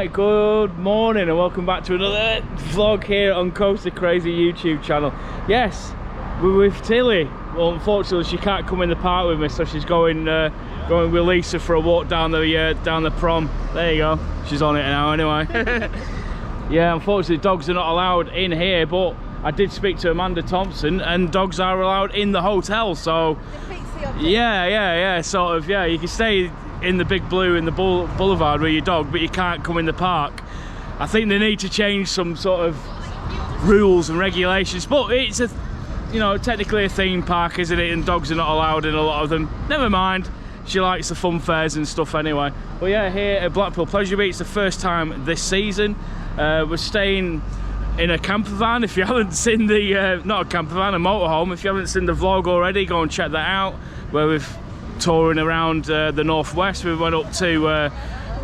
Right, good morning and welcome back to another vlog here on Coaster Crazy YouTube channel. Yes, we're with Tilly. Well, unfortunately she can't come in the park with me, so she's going with Lisa for a walk down the prom. There you go, she's on it now anyway. Yeah, unfortunately dogs are not allowed in here, but I did speak to Amanda Thompson and dogs are allowed in the hotel, so yeah, sort of, yeah, you can stay in the big blue in the boulevard with your dog, but you can't come in the park. I think they need to change some sort of rules and regulations, but it's a, you know, technically a theme park, isn't it, and dogs are not allowed in a lot of them. Never mind, she likes the fun fairs and stuff anyway. But yeah, here at Blackpool Pleasure Beach, the first time this season. We're staying in a camper van. If you haven't seen the not a camper van, a motorhome, if you haven't seen the vlog already, go and check that out, where we've touring around the northwest. We went up to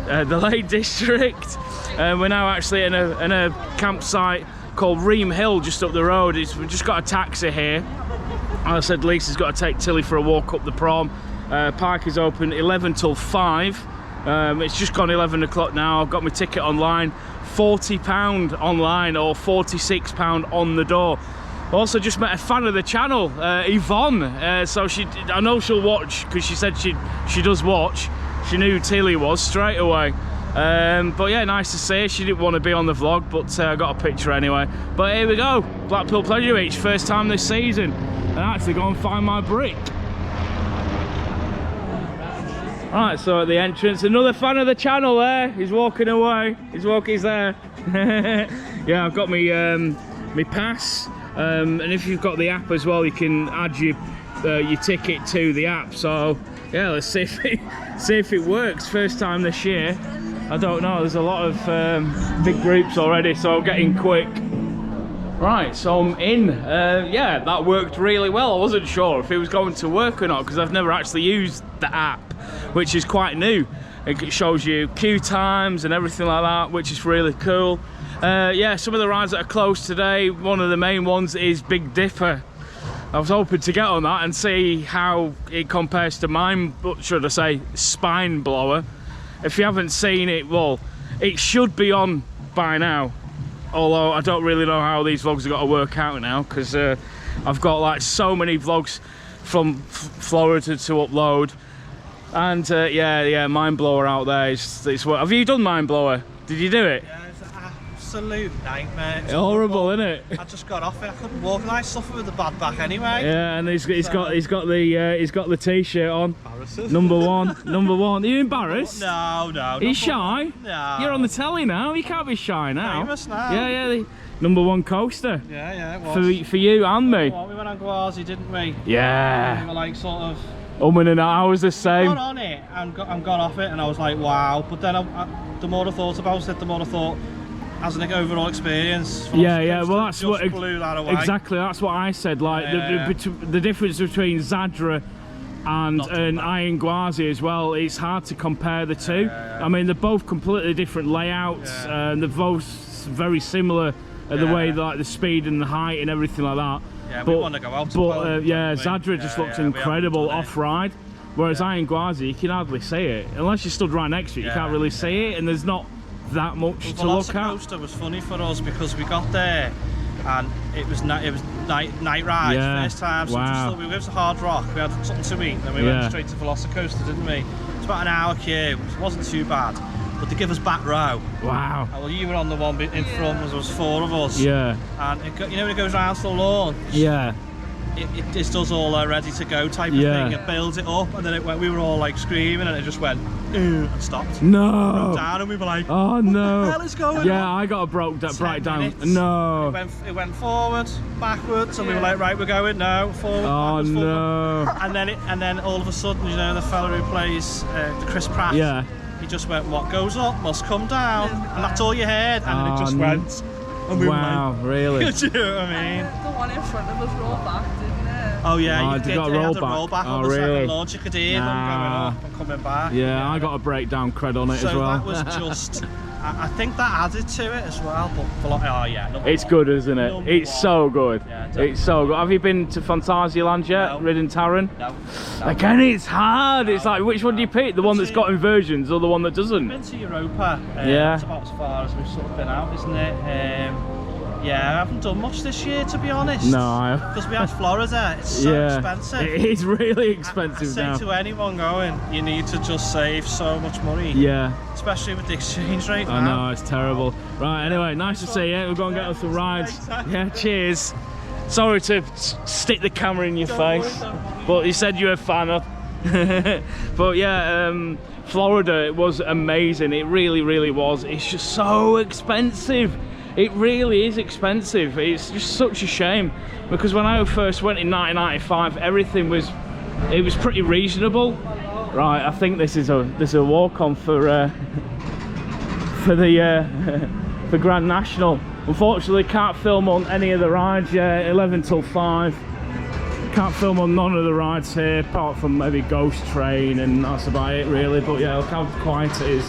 the Lake District, and we're now actually in a campsite called Ream Hill just up the road. We've just got a taxi here. As I said, Lisa's got to take Tilly for a walk up the prom. Park is open 11 till 5. It's just gone 11 o'clock now. I've got my ticket online, £40 online or £46 on the door. Also just met a fan of the channel, Yvonne, so I know she'll watch, because she said she does watch. She knew who Tilly was straight away. But yeah, nice to see her. She didn't want to be on the vlog, but I got a picture anyway. But here we go, Blackpool Pleasure Beach, first time this season, and I actually go and find my brick. Right, so at the entrance, another fan of the channel there. He's walking away. He's there. Yeah, I've got my pass. And if you've got the app as well, you can add your ticket to the app. So yeah, let's see if it works. First time this year. I don't know, there's a lot of big groups already, so I'm getting quick. Right, so I'm in. Yeah, that worked really well. I wasn't sure if it was going to work or not, because I've never actually used the app, which is quite new. It shows you queue times and everything like that, which is really cool. Yeah, some of the rides that are closed today, one of the main ones is Big Dipper. I was hoping to get on that and see how it compares to mine, but should I say Spine Blower. If you haven't seen it, well, it should be on by now, although I don't really know how these vlogs have got to work out now, because I've got like so many vlogs from Florida to upload. And yeah, Mind Blower out there is have you done Mind Blower? Did you do it? Yeah, it's an absolute nightmare. It's horrible, isn't it? I just got off it. I couldn't walk, and I suffer with a bad back anyway. Yeah, and he's got the t-shirt on. Number one. Are you embarrassed? No. Are you shy? No. You're on the telly now. You can't be shy now. Famous now. Yeah, the #1 coaster. Yeah, it was. For you and me. We went on Gwazi, didn't we? Yeah. We were like sort of. And I was the same. I got on it and got off it, and I was like, wow. But then the more I thought about it, the more I thought, as an overall experience. Yeah. Well, that's what blew that away. Exactly. That's what I said. Like the difference between Zadra and Iron Gwazi as well. It's hard to compare the two. I mean, they're both completely different layouts, and they're both very similar the way, like the speed and the height and everything like that. Yeah, we want to go out. But yeah, Zadra just looks incredible off-ride, whereas Iron Gwazi, you can hardly see it unless you stood right next to it. You can't really see it, and there's not that much to look at. The coaster was funny for us because we got there and it was night ride first time. So just we went to Hard Rock. We had something to eat, and then we went straight to Velocicoaster, didn't we? It's about an hour queue. It wasn't too bad. But they give us back row. Wow. Well, you were on the one in front, there was 4 of us. Yeah. And you know when it goes round to the lawn? Yeah. It just does all ready to go type of thing. It builds it up, and then we were all like screaming, and it just went and stopped. No. Broke down, and we were like, oh no. What the hell is going on? Yeah, I got a breakdown. No. It went forward, backwards, and we were like, right, we're going now, forward. Oh no. Forward. And then all of a sudden, you know, the fella who plays Chris Pratt. Yeah. He just went, what goes up must come down, and that's all you heard, and then it just went. And we were like, really? Do you know what I mean? The one in front of us rolled back, didn't it? Oh yeah, you got a roll back. On the second launch. You could hear them going up and coming back. Yeah, I got a breakdown cred on it as well. So that was just I think that added to it as well. But oh yeah, it's good, isn't it? It's so good. Yeah, it's so good. Have you been to Phantasialand yet? No. Ridden Taron? No. Again, it's hard. It's like, which one do you pick? The one that's got inversions or the one that doesn't? We've been to Europa. Yeah. That's about as far as we've sort of been out, isn't it? Yeah, I haven't done much this year, to be honest. No. Because we had Florida. It's so expensive. It is really expensive now. I say to anyone going, you need to just save so much money. Yeah. Especially with the exchange rate now. I know, it's terrible. Right, anyway, nice to see you. We're going to get us some rides. Yeah, cheers. Sorry to stick the camera in your face, but you said you're a fan of. But yeah, Florida, it was amazing. It really, really was. It's just so expensive. It really is expensive. It's just such a shame, because when I first went in 1995, everything was pretty reasonable. Right, I think this is a walk-on for for Grand National. Unfortunately, can't film on any of the rides. Yeah, 11 till 5. Can't film on none of the rides here, apart from maybe Ghost Train, and that's about it really. But yeah, look how quiet it is.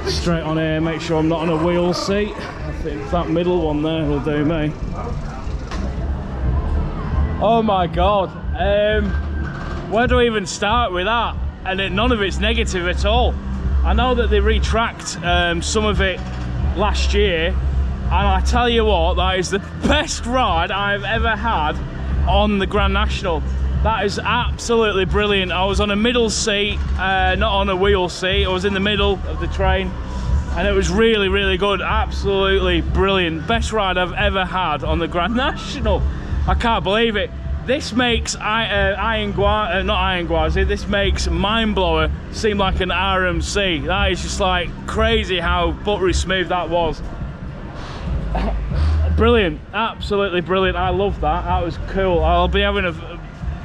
Straight on here, make sure I'm not on a wheel seat. I think that middle one there will do me. Oh my god, where do I even start with that? And none of it's negative at all. I know that they retracked some of it last year, and I tell you what, that is the best ride I've ever had on the Grand National. That is absolutely brilliant. I was on a middle seat, not on a wheel seat. I was in the middle of the train, and it was really, really good. Absolutely brilliant. Best ride I've ever had on the Grand National. I can't believe it. This makes this makes Mindblower seem like an RMC. That is just like crazy how buttery smooth that was. Brilliant, absolutely brilliant. I love that. That was cool. I'll be having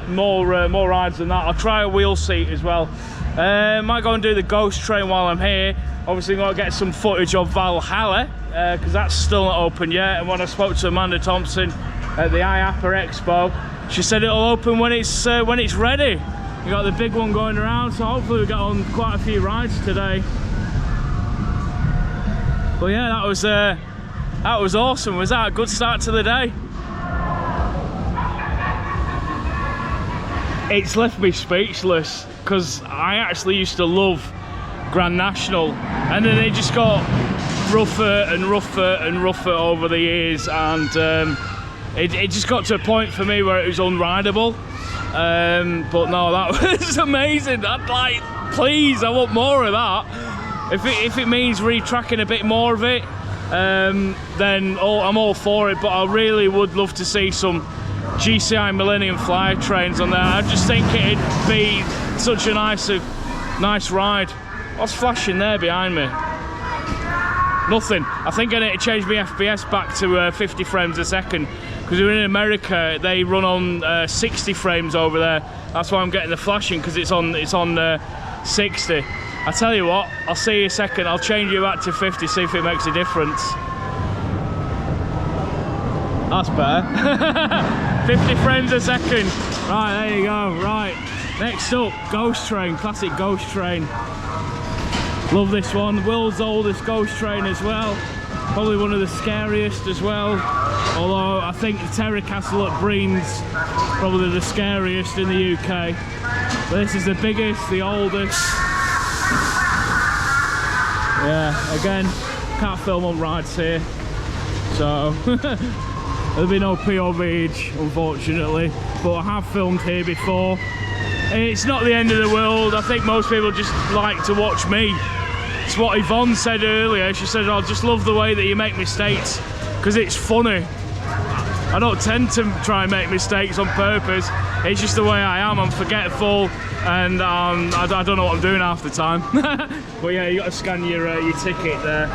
more rides than that. I'll try a wheel seat as well. Might go and do the Ghost Train while I'm here. Obviously I'm going to get some footage of Valhalla, because that's still not open yet. And when I spoke to Amanda Thompson at the IAPA Expo, she said it'll open when it's ready. You got the big one going around, so hopefully we get on quite a few rides today. But yeah, that was awesome. Was that a good start to the day? It's left me speechless, because I actually used to love Grand National, and then it just got rougher and rougher and rougher over the years, and it just got to a point for me where it was unrideable. But no, that was amazing. I'd like, please, I want more of that. If it means retracking a bit more of it, then I'm all for it. But I really would love to see some GCI Millennium Flyer trains on there. I just think it'd be such a nice ride. What's flashing there behind me? Nothing. I think I need to change my FPS back to 50 frames a second, because we're in America, they run on 60 frames over there. That's why I'm getting the flashing, because it's on 60. I tell you what, I'll see you in a second. I'll change you back to 50, see if it makes a difference. That's better. 50 frames a second. Right, there you go. Right, next up, Ghost Train, classic Ghost Train. Love this one, world's oldest Ghost Train as well. Probably one of the scariest as well. Although I think the Terror Castle at Breen's probably the scariest in the UK. But this is the biggest, the oldest. Yeah, again, can't film on rides here, so there'll be no POV, unfortunately. But I have filmed here before. It's not the end of the world. I think most people just like to watch me. It's what Yvonne said earlier. She said, I just love the way that you make mistakes, because it's funny. I don't tend to try and make mistakes on purpose. It's just the way I am. I'm forgetful, and I don't know what I'm doing half the time. But yeah, you got to scan your ticket there.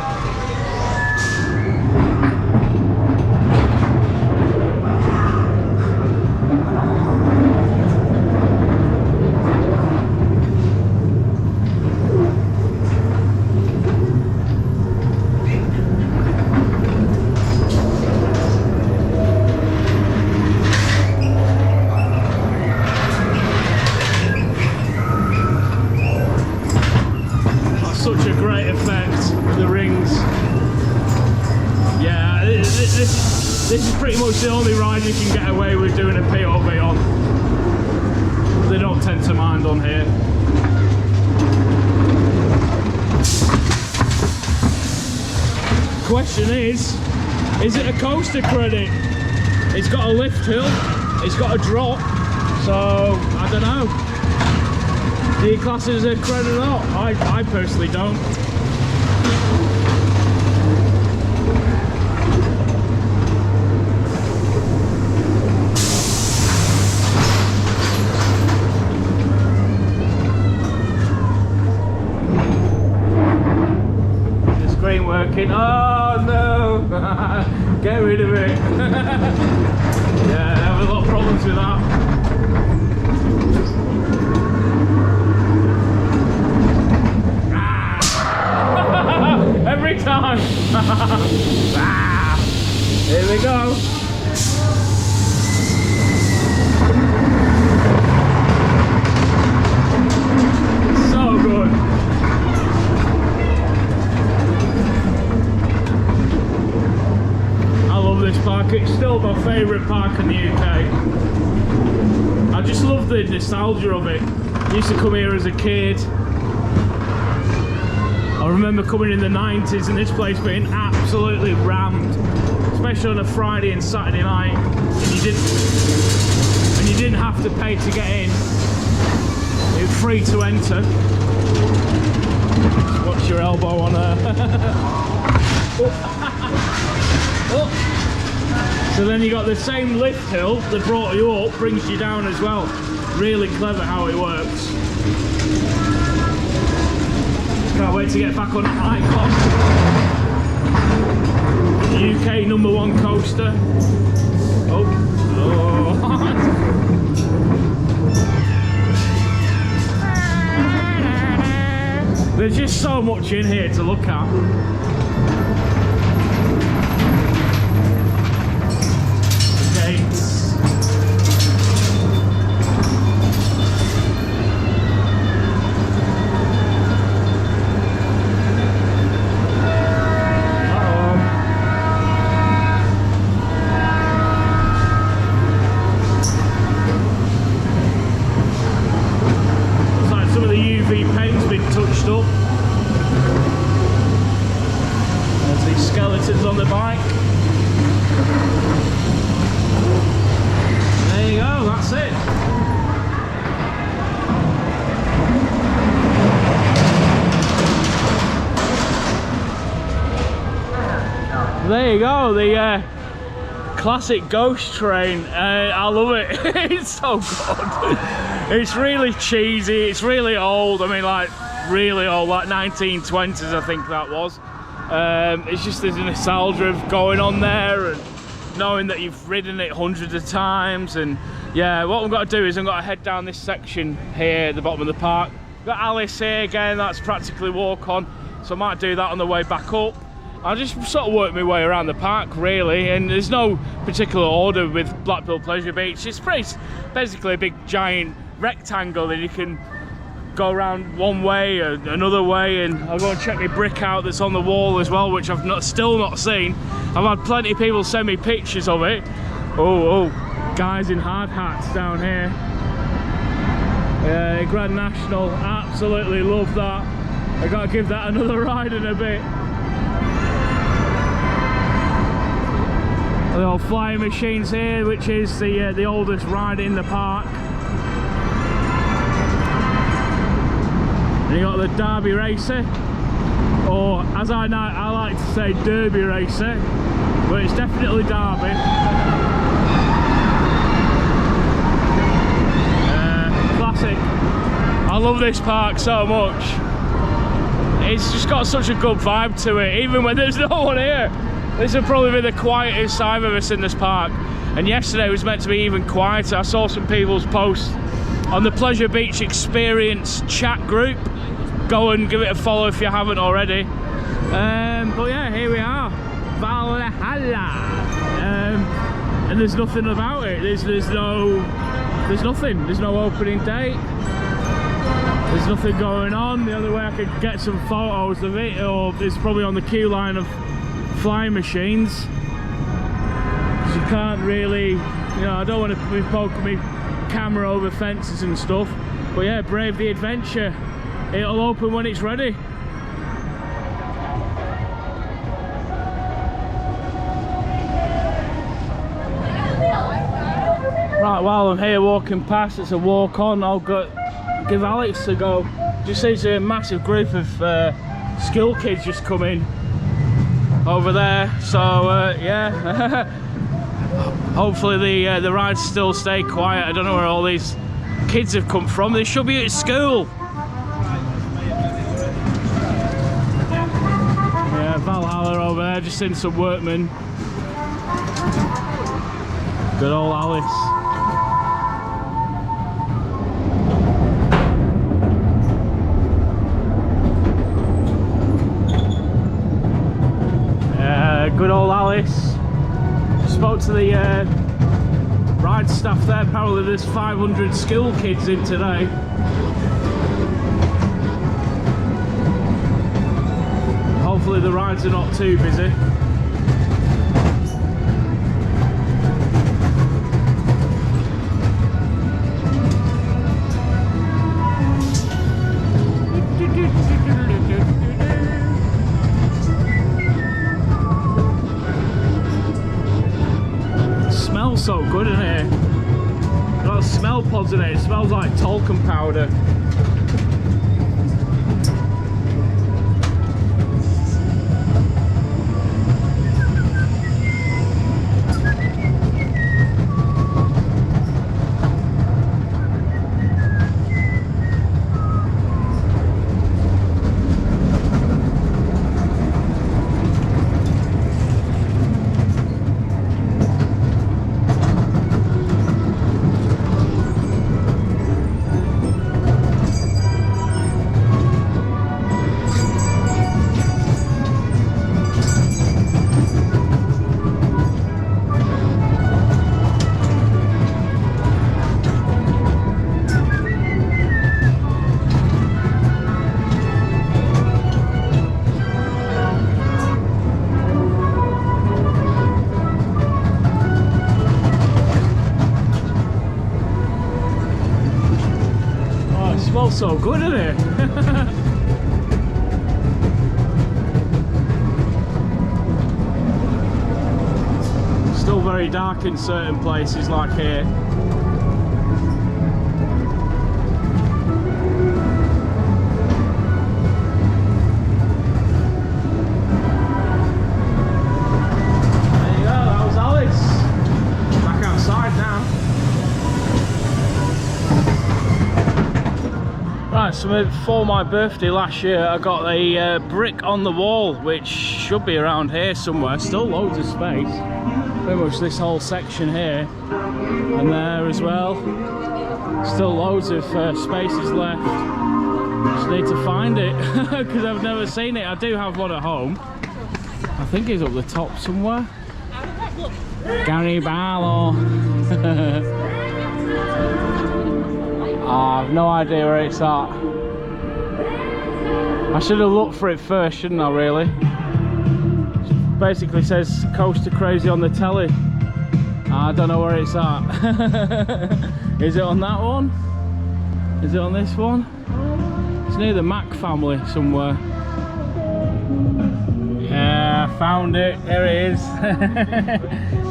Such a great effect. this is pretty much the only ride you can get away with doing a POV on. They don't tend to mind on here. Question is it a coaster credit? It's got a lift hill, it's got a drop, so I don't know. Do you class it as a credit or not? I personally don't. The screen working. Oh no! Get rid of it. Yeah, I have a lot of problems with that. Every time. Here we go. So good. I love this park. It's still my favourite park in the UK. I just love the nostalgia of it. I used to come here as a kid. I remember coming in the 90s and this place being absolutely rammed, especially on a Friday and Saturday night, and you didn't have to pay to get in. It was free to enter. Just watch your elbow on her. Oh. So then you got the same lift hill that brought you up, brings you down as well. Really clever how it works. Can't wait to get back on Icon. UK #1 coaster. Oh. There's just so much in here to look at. Gates. Touched up. There's these skeletons on the bike. There you go, that's it. There you go, the classic ghost train. I love it. It's so good. It's really cheesy, it's really old. I mean, like really old, like 1920s I think that was. It's just there's a nostalgia of going on there and knowing that you've ridden it hundreds of times. And yeah, what I've got to do is I've got to head down this section here at the bottom of the park. Got Alice here again, that's practically walk on, so I might do that on the way back up. I'll just sort of work my way around the park really, and there's no particular order with Blackpool Pleasure Beach. It's basically a big giant rectangle that you can go around one way or another way, and I'll go and check my brick out that's on the wall as well, which I've still not seen. I've had plenty of people send me pictures of it. Oh, guys in hard hats down here. Grand National, absolutely love that. I gotta give that another ride in a bit. The old flying machines here, which is the oldest ride in the park. And you got the Derby Racer, or as I like to say, Derby Racer, but it's definitely Derby. Classic. I love this park so much. It's just got such a good vibe to it, even when there's no one here. This will probably be the quietest I've ever seen this park. And yesterday was meant to be even quieter. I saw some people's posts on the Pleasure Beach Experience chat group. Go and give it a follow if you haven't already. But yeah, here we are, Valhalla. And there's nothing about it. There's nothing. There's no opening date. There's nothing going on. The only way I could get some photos of it is probably on the queue line of flying machines. because you can't really, you know, I don't want to be poking my camera over fences and stuff. But yeah, brave the adventure. It'll open when it's ready. Right, while I'm here walking past, it's a walk on. I'll go give Alex a go. Just sees a massive group of school kids just come in over there. So yeah, hopefully the rides still stay quiet. I don't know where all these kids have come from. They should be at school. Yeah, Valhalla over there, just seeing some workmen. Good old Alice. Good old Alice. Just spoke to the ride staff there. Apparently there's 500 school kids in today. Hopefully the rides are not too busy. So good in here. Got smell pods in it. It smells like talcum powder. So good in it. Still very dark in certain places like here. There you go, that was Alice. Back outside now. Right, so for my birthday last year I got a brick on the wall, which should be around here somewhere. Still loads of space, pretty much this whole section here and there as well. Still loads of spaces left. Just need to find it because I've never seen it. I do have one at home. I think it's up the top somewhere. Gary Barlow. I have no idea where it's at. I should have looked for it first, shouldn't I, really? It basically says Coaster Crazy on the telly. I don't know where it's at. Is it on that one? Is it on this one? It's near the Mac family somewhere. Yeah, I found it. Here it is.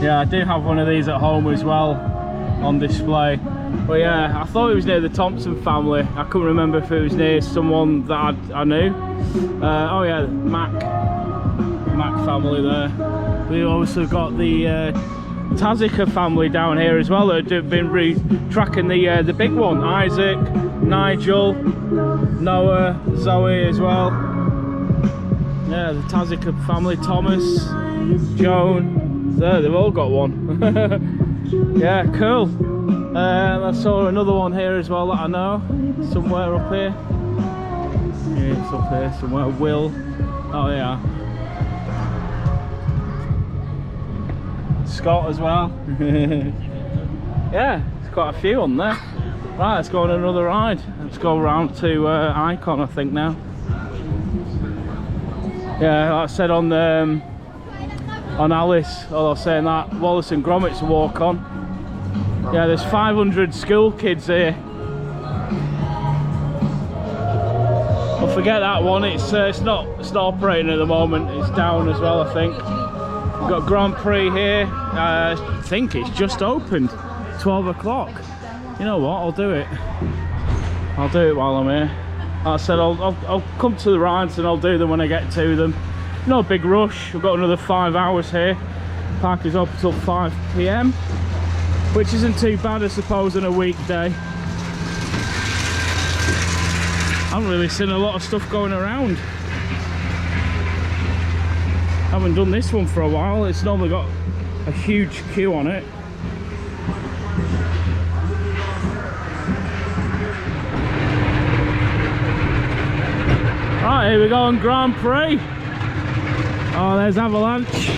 Yeah, I do have one of these at home as well on display. But yeah, I thought it was near the Thompson family. I couldn't remember if it was near someone that I knew. Oh yeah, Mac family there. We've also got the Tazica family down here as well that have been tracking the big one. Isaac, Nigel, Noah, Zoe as well. Yeah, the Tazica family, Thomas, Joan. There, they've all got one. Yeah, cool. I saw another one here as well that I know, somewhere up here. Yeah, it's up here somewhere. Will. Oh yeah. Scott as well. Yeah, there's quite a few on there. Right, let's go on another ride. Let's go around to Icon, I think now. Yeah, like I said on on Alice, although saying that, Wallace and Gromit's a walk on. Yeah, there's 500 school kids here. Well, forget that one, it's not operating at the moment, it's down as well, I think. We've got Grand Prix here, I think it's just opened, 12 o'clock. You know what, I'll do it while I'm here. Like I said, I'll come to the rides and I'll do them when I get to them. No big rush, we've got another 5 hours here. Park is open until 5 PM, which isn't too bad, I suppose, on a weekday. I haven't really seen a lot of stuff going around. I haven't done this one for a while, it's normally got a huge queue on it. Right, here we go on Grand Prix. Oh, there's Avalanche.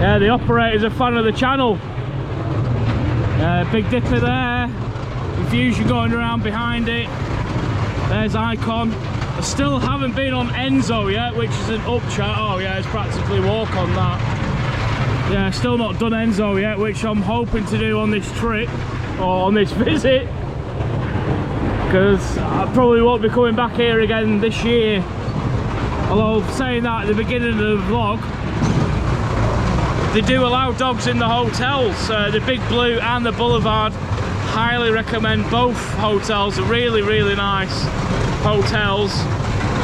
Yeah, the operator's a fan of the channel. Big Dipper there. Infusion going around behind it. There's Icon. I still haven't been on Enso yet, which is an up chat. Oh yeah, it's practically walk on that. Yeah, still not done Enso yet, which I'm hoping to do on this trip, or on this visit. Because I probably won't be coming back here again this year. Although saying that at the beginning of the vlog, they do allow dogs in the hotels, the Big Blue and the Boulevard. Highly recommend both hotels, are really nice hotels.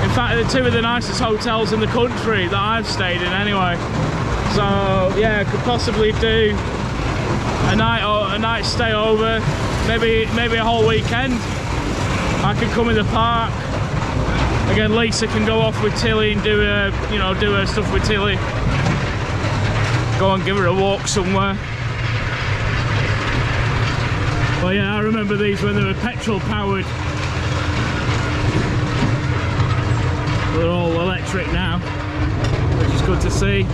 In fact, they're two of the nicest hotels in the country that I've stayed in anyway. So yeah, I could possibly do a night stay over, maybe a whole weekend. I can come in the park. Again, Lisa can go off with Tilly and do her stuff with Tilly. Go and give her a walk somewhere. But yeah, I remember these when they were petrol powered. They're all electric now, which is good to see.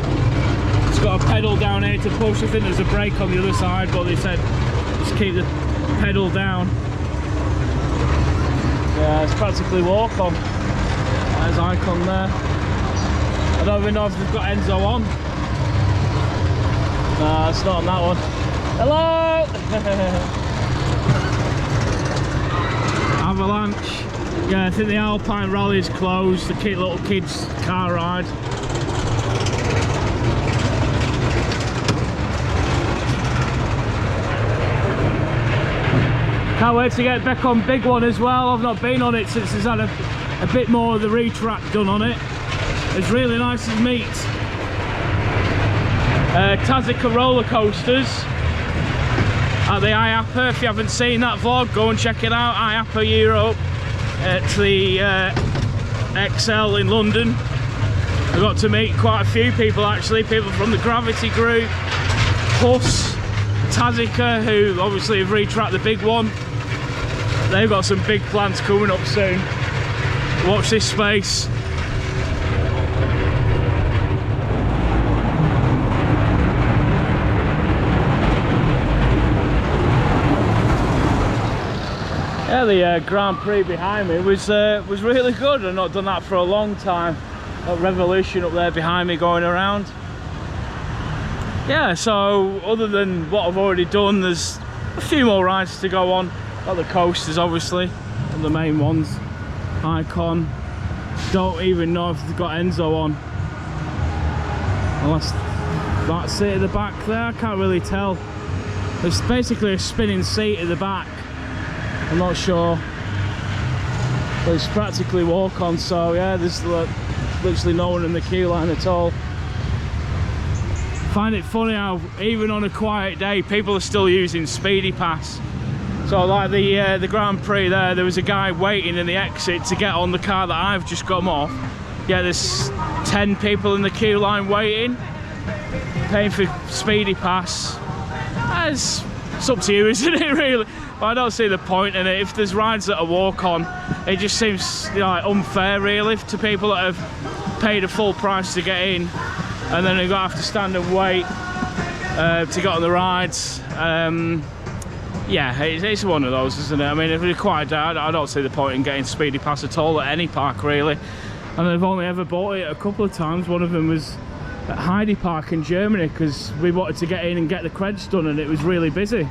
It's got a pedal down here to push. I think there's a brake on the other side, but they said just keep the pedal down. Yeah, it's practically walk on. There's Icon there. I don't even know if they've got Enso on. Nah, it's not on that one. Hello! Avalanche. Yeah, I think the Alpine Rally is closed. The little kids car ride. Can't wait to get back on Big One as well. I've not been on it since there's had a bit more of the retrack done on it. It's really nice to meet. Tazica roller coasters at the IAPA. If you haven't seen that vlog, go and check it out. IAPA Europe at the XL in London. I got to meet quite a few people actually, people from the Gravity group, plus Tazica, who obviously have retracked the Big One. They've got some big plans coming up soon. Watch this space. Yeah, the Grand Prix behind me was really good. I've not done that for a long time. Got Revolution up there behind me going around. Yeah, so other than what I've already done, there's a few more rides to go on. Got the coasters obviously, and the main ones. Icon. Don't even know if they've got Enso on. Unless that's it at the back there, I can't really tell. There's basically a spinning seat at the back. I'm not sure. But it's practically walk on, so yeah, there's literally no one in the queue line at all. Find it funny how even on a quiet day people are still using Speedy Pass. So like the Grand Prix there was a guy waiting in the exit to get on the car that I've just come off. Yeah, there's 10 people in the queue line waiting, paying for Speedy Pass. It's up to you, isn't it, really? But I don't see the point in it. If there's rides that are walk on, it just seems like unfair really to people that have paid a full price to get in, and then they're gonna have to stand and wait to get on the rides. Yeah, it's one of those, isn't it? I mean, if it's a quiet day, I don't see the point in getting Speedy Pass at all at any park really. and I've only ever bought it a couple of times. One of them was at Heidi Park in Germany because we wanted to get in and get the creds done, and it was really busy.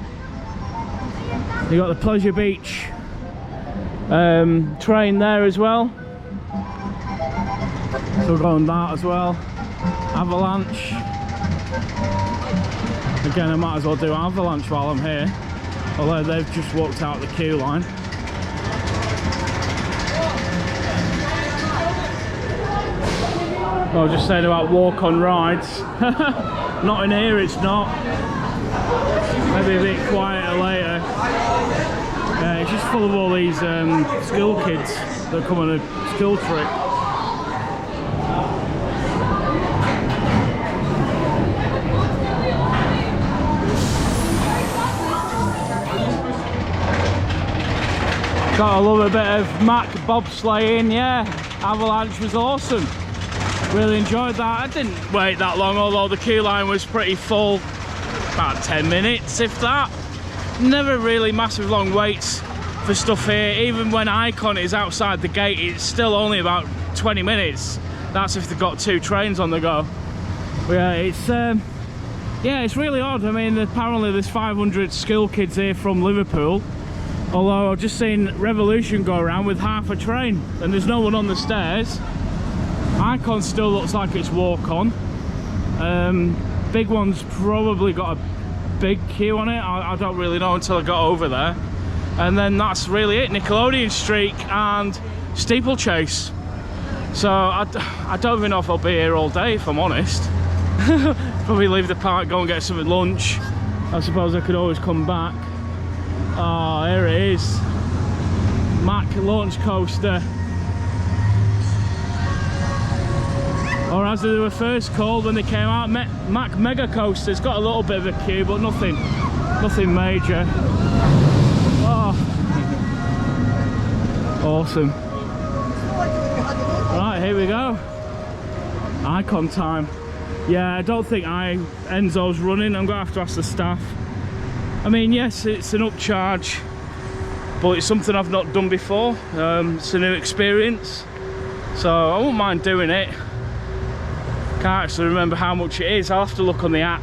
You got the Pleasure Beach train there as well, so we're going that as well. Avalanche. Again, I might as well do Avalanche while I'm here, although they've just walked out the queue line. I was just saying about walk on rides. Not in here, it's not. Maybe a bit quieter later. It's just full of all these school kids that come on a school trip. Gotta love a bit of Mac bobsleighing, yeah. Avalanche was awesome. Really enjoyed that. I didn't wait that long, although the queue line was pretty full. About 10 minutes, if that. Never really massive long waits for stuff here. Even when Icon is outside the gate, it's still only about 20 minutes. That's if they've got 2 trains on the go. But yeah, it's really odd. I mean, apparently there's 500 school kids here from Liverpool. Although I've just seen Revolution go around with half a train and there's no one on the stairs. Icon still looks like it's walk on. Big one's probably got a big queue on it. I don't really know until I got over there. And then that's really it. Nickelodeon Streak and Steeplechase. So I don't even know if I'll be here all day, if I'm honest. Probably leave the park, go and get some lunch. I suppose I could always come back. Oh, here it is. Mac launch coaster. Or as they were first called when they came out, Mac Mega Coaster. It's got a little bit of a queue, but nothing major. Oh, awesome. Right, here we go. Icon time. Yeah, I don't think Enso's running. I'm gonna have to ask the staff. I mean, yes, it's an upcharge, but it's something I've not done before. It's a new experience, so I won't mind doing it. Can't actually remember how much it is. I'll have to look on the app,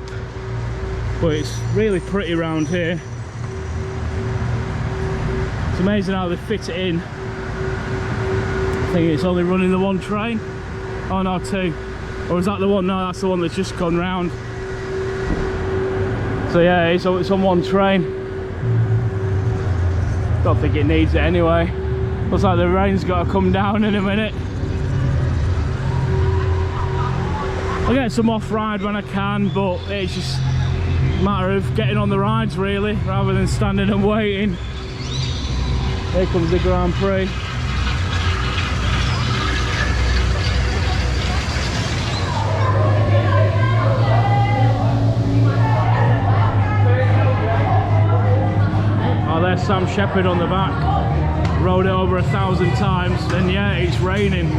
but it's really pretty around here. It's amazing how they fit it in. I think it's only running the 1 train. Oh no, 2. Or is that the one? No, that's the one that's just gone round. So yeah, it's on 1 train. Don't think it needs it anyway. Looks like the rain's got to come down in a minute. I'll get some off-ride when I can, but it's just a matter of getting on the rides really, rather than standing and waiting. Here comes the Grand Prix. Oh, there's Sam Shepherd on the back. Rode it over 1,000 times, and yeah, it's raining.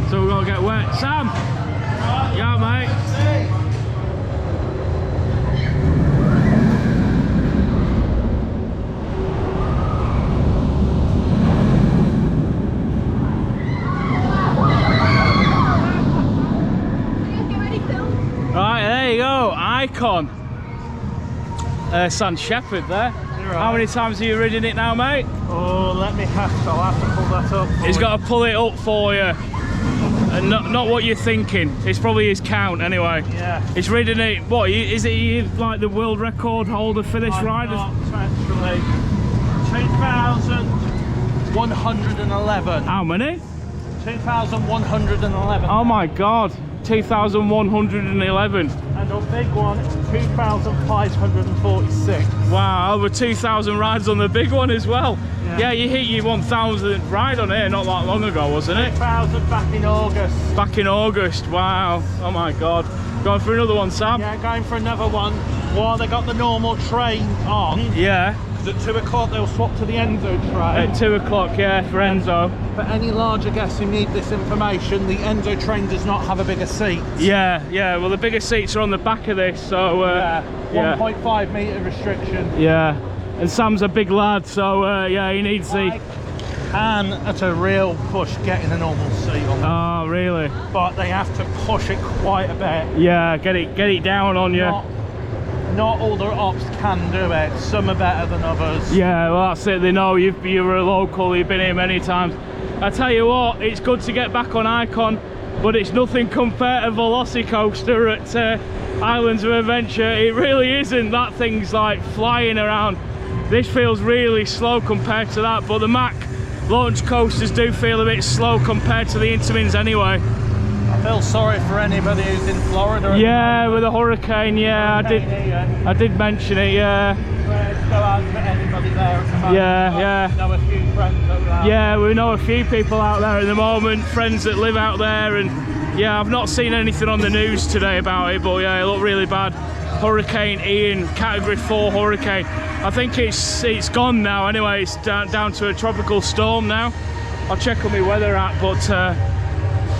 So we're gonna get wet. Sam! Yeah, mate. Right, there you go. Icon. Sam Shepherd there. Right. How many times have you ridden it now, mate? Oh, I'll have to pull that up. He's got to pull it up for you. And not what you're thinking. It's probably his count anyway. Yeah. He's ridden it. What is it? Like the world record holder for this ride? Actually, 2,111. How many? 2,111. Oh my God, 2,111. And our big one, 2,546. Wow, over 2,000 rides on the big one as well. Yeah, you hit your 1,000th ride on here not that long ago, wasn't it? 2,000 back in August. Back in August, wow. Oh my God. Going for another one, Sam? Yeah, going for another one. While they got the normal train on, yeah. at 2 o'clock they'll swap to the Enso train. At 2 o'clock, yeah, for Enso. For any larger guests who need this information, the Enso train does not have a bigger seat. Yeah, well the bigger seats are on the back of this, so... 1.5 metre restriction. Yeah, and Sam's a big lad, so yeah, he needs the can, at a real push, get in a normal seat on them. Oh, really? But they have to push it quite a bit. Yeah, get it down on you. Not all the ops can do it. Some are better than others. Yeah, well that's it. They know you're a local, you've been here many times. I tell you what, it's good to get back on Icon, but it's nothing compared to Velocicoaster at Islands of Adventure. It really isn't. That thing's like flying around. This feels really slow compared to that, but the Mack launch coasters do feel a bit slow compared to the Intamins anyway. I feel sorry for anybody who's in Florida. Yeah, with a hurricane. Yeah, I did mention it. Yeah. Go out to anybody there at the moment. Yeah. We know a few friends over there. Yeah, we know a few people out there at the moment, friends that live out there, and yeah, I've not seen anything on the news today about it, but yeah, it looked really bad. Hurricane Ian, Category 4 hurricane. I think it's gone now anyway. It's down to a tropical storm now. I'll check on my weather app, but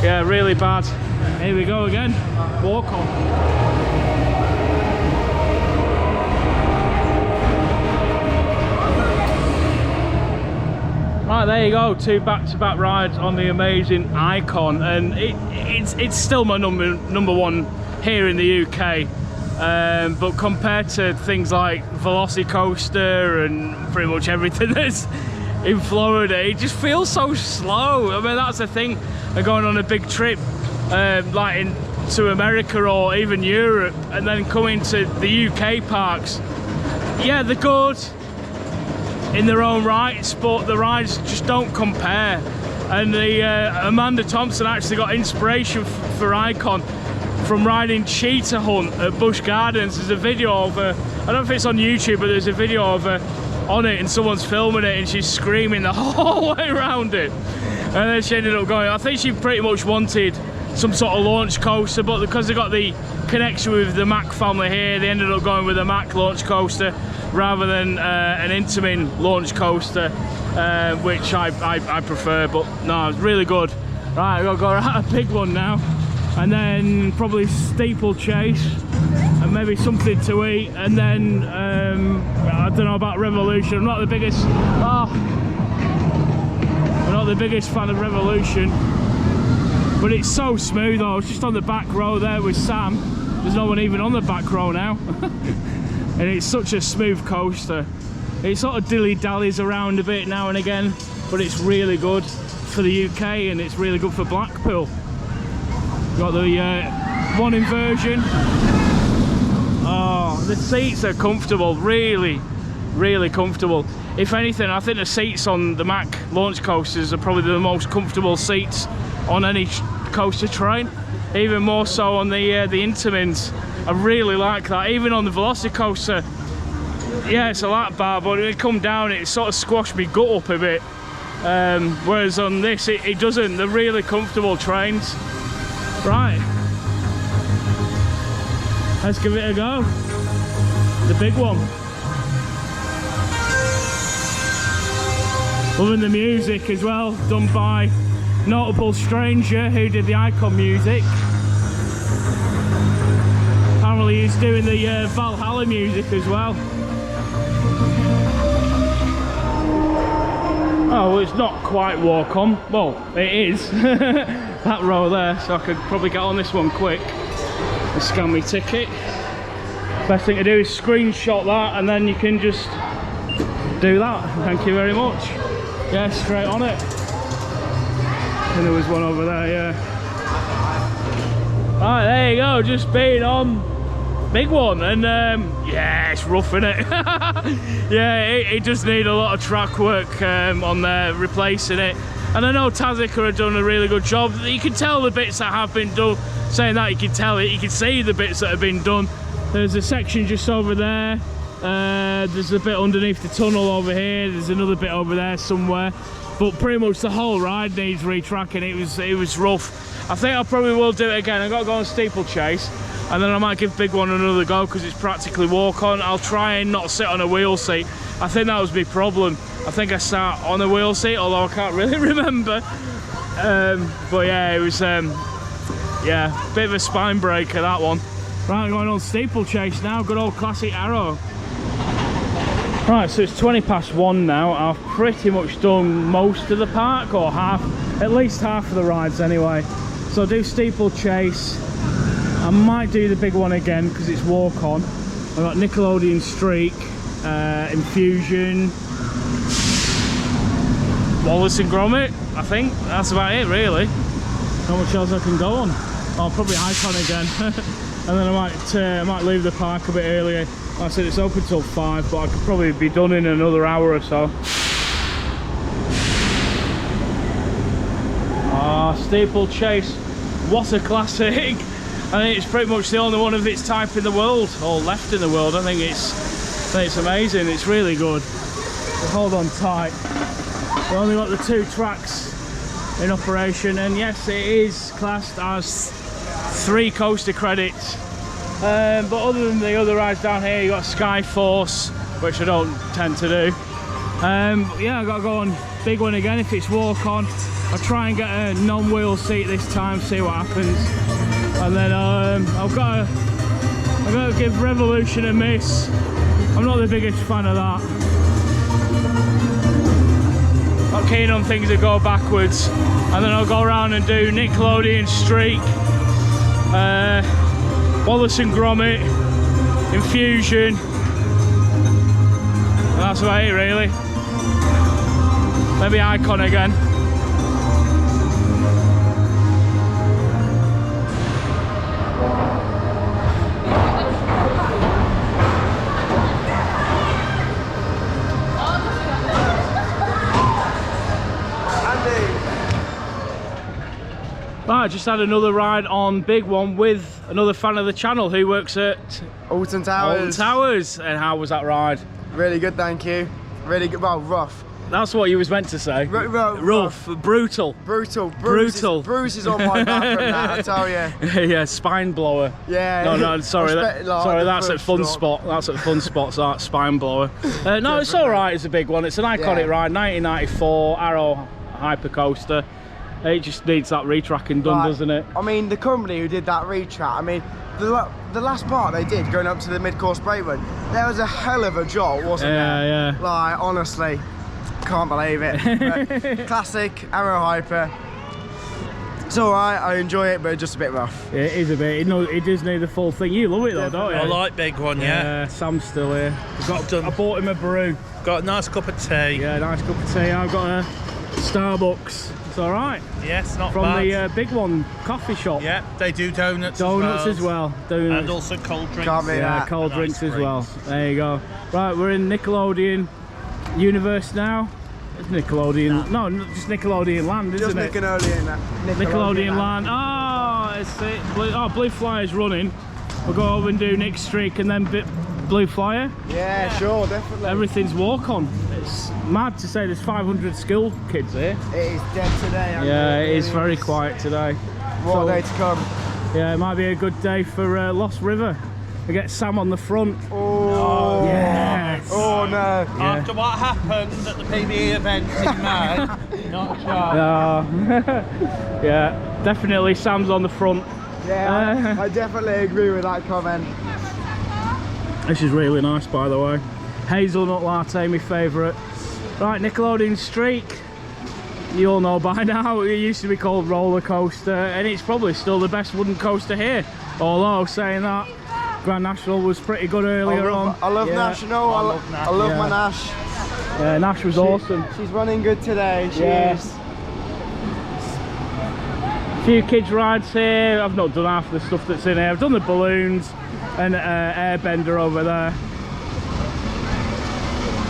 yeah, really bad. Here we go again. Walk on. Right, there you go, 2 back-to-back rides on the amazing Icon, and it's still my number one here in the UK. But compared to things like Velocicoaster and pretty much everything that's in Florida, it just feels so slow. I mean, that's the thing, going on a big trip like to America or even Europe, and then coming to the UK parks. Yeah, they're good in their own rights, but the rides just don't compare. And the Amanda Thompson actually got inspiration for Icon from riding Cheetah Hunt at Busch Gardens. There's a video of her, I don't know if it's on YouTube, but there's a video of her on it and someone's filming it and she's screaming the whole way around it. And then she ended up going, I think she pretty much wanted some sort of launch coaster, but because they got the connection with the Mack family here, they ended up going with a Mack launch coaster rather than an Intamin launch coaster, which I prefer. But no, it's really good. Right, I've got to go at a big one now, and then probably Steeplechase, and maybe something to eat, and then I don't know about Revolution. I'm not the biggest fan of Revolution, but it's so smooth. I was just on the back row there with Sam. There's no one even on the back row now. And it's such a smooth coaster. It sort of dilly-dallies around a bit now and again, but it's really good for the UK and it's really good for Blackpool. Got the one inversion. Oh, the seats are comfortable, really comfortable. If anything, I think the seats on the Mack launch coasters are probably the most comfortable seats on any coaster train, even more so on the Intamins. I really like that. Even on the Velocicoaster, yeah, it's a lap bar, but when it come down, it sort of squashed me gut up a bit. Whereas on this, it doesn't. They're really comfortable trains. Right, let's give it a go. The big one. Loving the music as well, done by Notable Stranger, who did the Icon music. Apparently he's doing the Valhalla music as well. Oh, well, it's not quite walk on. Well, it is. That row there, so I could probably get on this one quick and scan my ticket. Best thing to do is screenshot that and then you can just do that. Thank you very much. Yeah, straight on it. And there was one over there, yeah. Alright, there you go, just being on big one, and yeah, it's rough, innit? Yeah, it does need a lot of track work on there, replacing it. And I know Tazika have done a really good job. You can tell the bits that have been done. Saying that, you can tell it, you can see the bits that have been done. There's a section just over there. There's a bit underneath the tunnel over here. There's another bit over there somewhere. But pretty much the whole ride needs retracking. It was rough. I think I probably will do it again. I've got to go on Steeplechase, and then I might give Big One another go because it's practically walk on. I'll try and not sit on a wheel seat. I think that was my problem. I think I sat on a wheel seat, although I can't really remember. But yeah, it was yeah, bit of a spine breaker, that one. Right, going on Steeplechase now. Good old classic Arrow. Right, so it's 20 past 1 now. I've pretty much done most of the park, or half, at least half of the rides anyway. So I'll do Steeplechase. I might do the big one again because it's walk on. I've got Nickelodeon Streak, Infusion, Wallace and Gromit. I think that's about it really. Not much else I can go on. Oh, probably Icon again. And then I might leave the park a bit earlier. Like I said, it's open till 5, but I could probably be done in another hour or so. Ah, Steeplechase, what a classic! I think it's pretty much the only one of its type in the world, or left in the world. I think it's amazing. It's really good. So hold on tight. We've only got the 2 tracks in operation, and yes, it is classed as 3 coaster credits. But other than the other rides down here, you got Sky Force, which I don't tend to do. Yeah, I got to go on big one again if it's walk on. I'll try and get a non-wheel seat this time, see what happens. And then I've got to give Revolution a miss. I'm not the biggest fan of that. Not keen on things that go backwards. And then I'll go around and do Nickelodeon Streak, Wallace and Gromit, Infusion. And that's about it really. Maybe Icon again. Right, just had another ride on big one with another fan of the channel who works at Alton Towers. Alton Towers. And how was that ride? Really good, thank you. Really good, well, rough. That's what you was meant to say. Rough, brutal. Brutal. Bruises on my back from that, I tell you. Yeah, spine blower. Yeah. No, sorry. Sorry, that's at Fun Spot. That's at Fun Spot's that spine blower. No, it's all right. It's a big one. It's an iconic ride. 1994 Arrow hyper coaster. It just needs that retracking done, doesn't it? I mean, the company who did that retrack, I mean, the last part they did going up to the mid-course break run, there was a hell of a job, wasn't there? Yeah. Like, honestly, can't believe it. But classic Arrow hyper. It's alright, I enjoy it, but just a bit rough. It is a bit. It does need the full thing. You love it though, don't you? I like big one, yeah. Sam's still here. I bought him a brew. Got a nice cup of tea. Yeah, nice cup of tea. I've got a Starbucks. It's all right. Yes, not from bad. The big one coffee shop. Yeah, they do donuts as well. Donuts. And also cold drinks. Yeah, cold drinks as well. There you go. Right, we're in Nickelodeon universe now. It's Nickelodeon. No, just Nickelodeon Land, isn't it? Nickelodeon Land. Oh, it's it. Blue Flyer's running. We'll go over and do Nick Streak and then Blue Flyer. Yeah, sure, definitely. Everything's walk on. It's mad to say there's 500 school kids here. It is dead today. Yeah, it is very quiet today. What a day to come. Yeah, it might be a good day for Lost River. We get Sam on the front. Oh, no. Yes. Oh no. After what happened at the PBE event in May, not sure. Yeah, definitely Sam's on the front. Yeah, I definitely agree with that comment. This is really nice, by the way. Hazelnut latte, my favourite. Right, Nickelodeon Streak. You all know by now, it used to be called Roller Coaster, and it's probably still the best wooden coaster here. Although, saying that, Grand National was pretty good earlier on. I love National. I love my Nash. Yeah, Nash was awesome. She's running good today. She is. A few kids rides here. I've not done half of the stuff that's in here. I've done the balloons and airbender over there.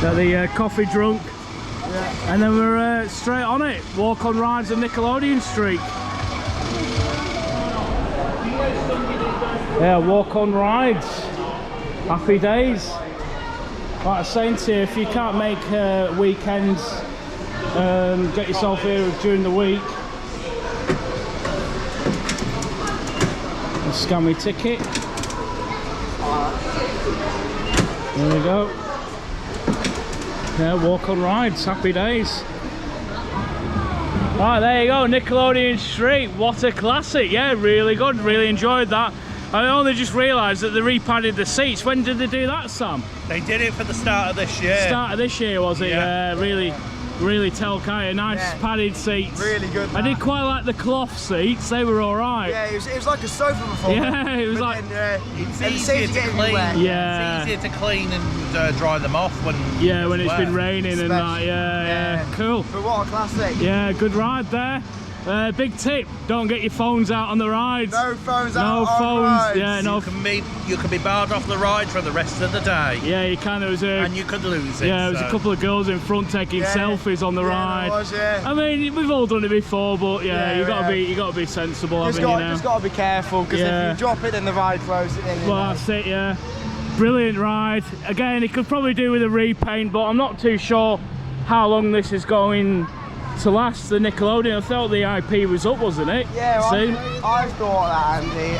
Got the coffee drunk. Yeah. And then we're straight on it. Walk on rides on Nickelodeon Streak. Yeah, walk on rides. Happy days. Like I was saying to you, if you can't make weekends, get yourself here during the week. And scan my ticket. There we go. Yeah, walk on rides, happy days. Right, there you go, Nickelodeon Streak. What a classic. Yeah, really good, really enjoyed that. I only just realised that they repadded the seats. When did they do that, Sam? They did it for the start of this year. Start of this year, was it? Yeah. Really tell kind of nice padded seats. Really good. I did quite like the cloth seats. They were all right. Yeah, it was like a sofa before. Yeah, it was like. It's easier to clean. Yeah. It's easier to clean and dry them off when. When it's been raining and that. Yeah. Cool. But what a classic. Yeah, good ride there. Big tip: don't get your phones out on the rides. No phones out on phones. Rides. Yeah, no. You can be barred off the ride for the rest of the day. Yeah, you can. And you could lose it. Yeah, there was a couple of girls in front taking selfies on the ride. There was, I mean, we've all done it before, but you gotta be sensible, haven't you? Just gotta be careful, because if you drop it, then the ride closes it in. Well, that's it. Yeah, brilliant ride. Again, it could probably do with a repaint, but I'm not too sure how long this is going to last. The Nickelodeon, I thought the IP was up, wasn't it? Yeah, I thought that, Andy.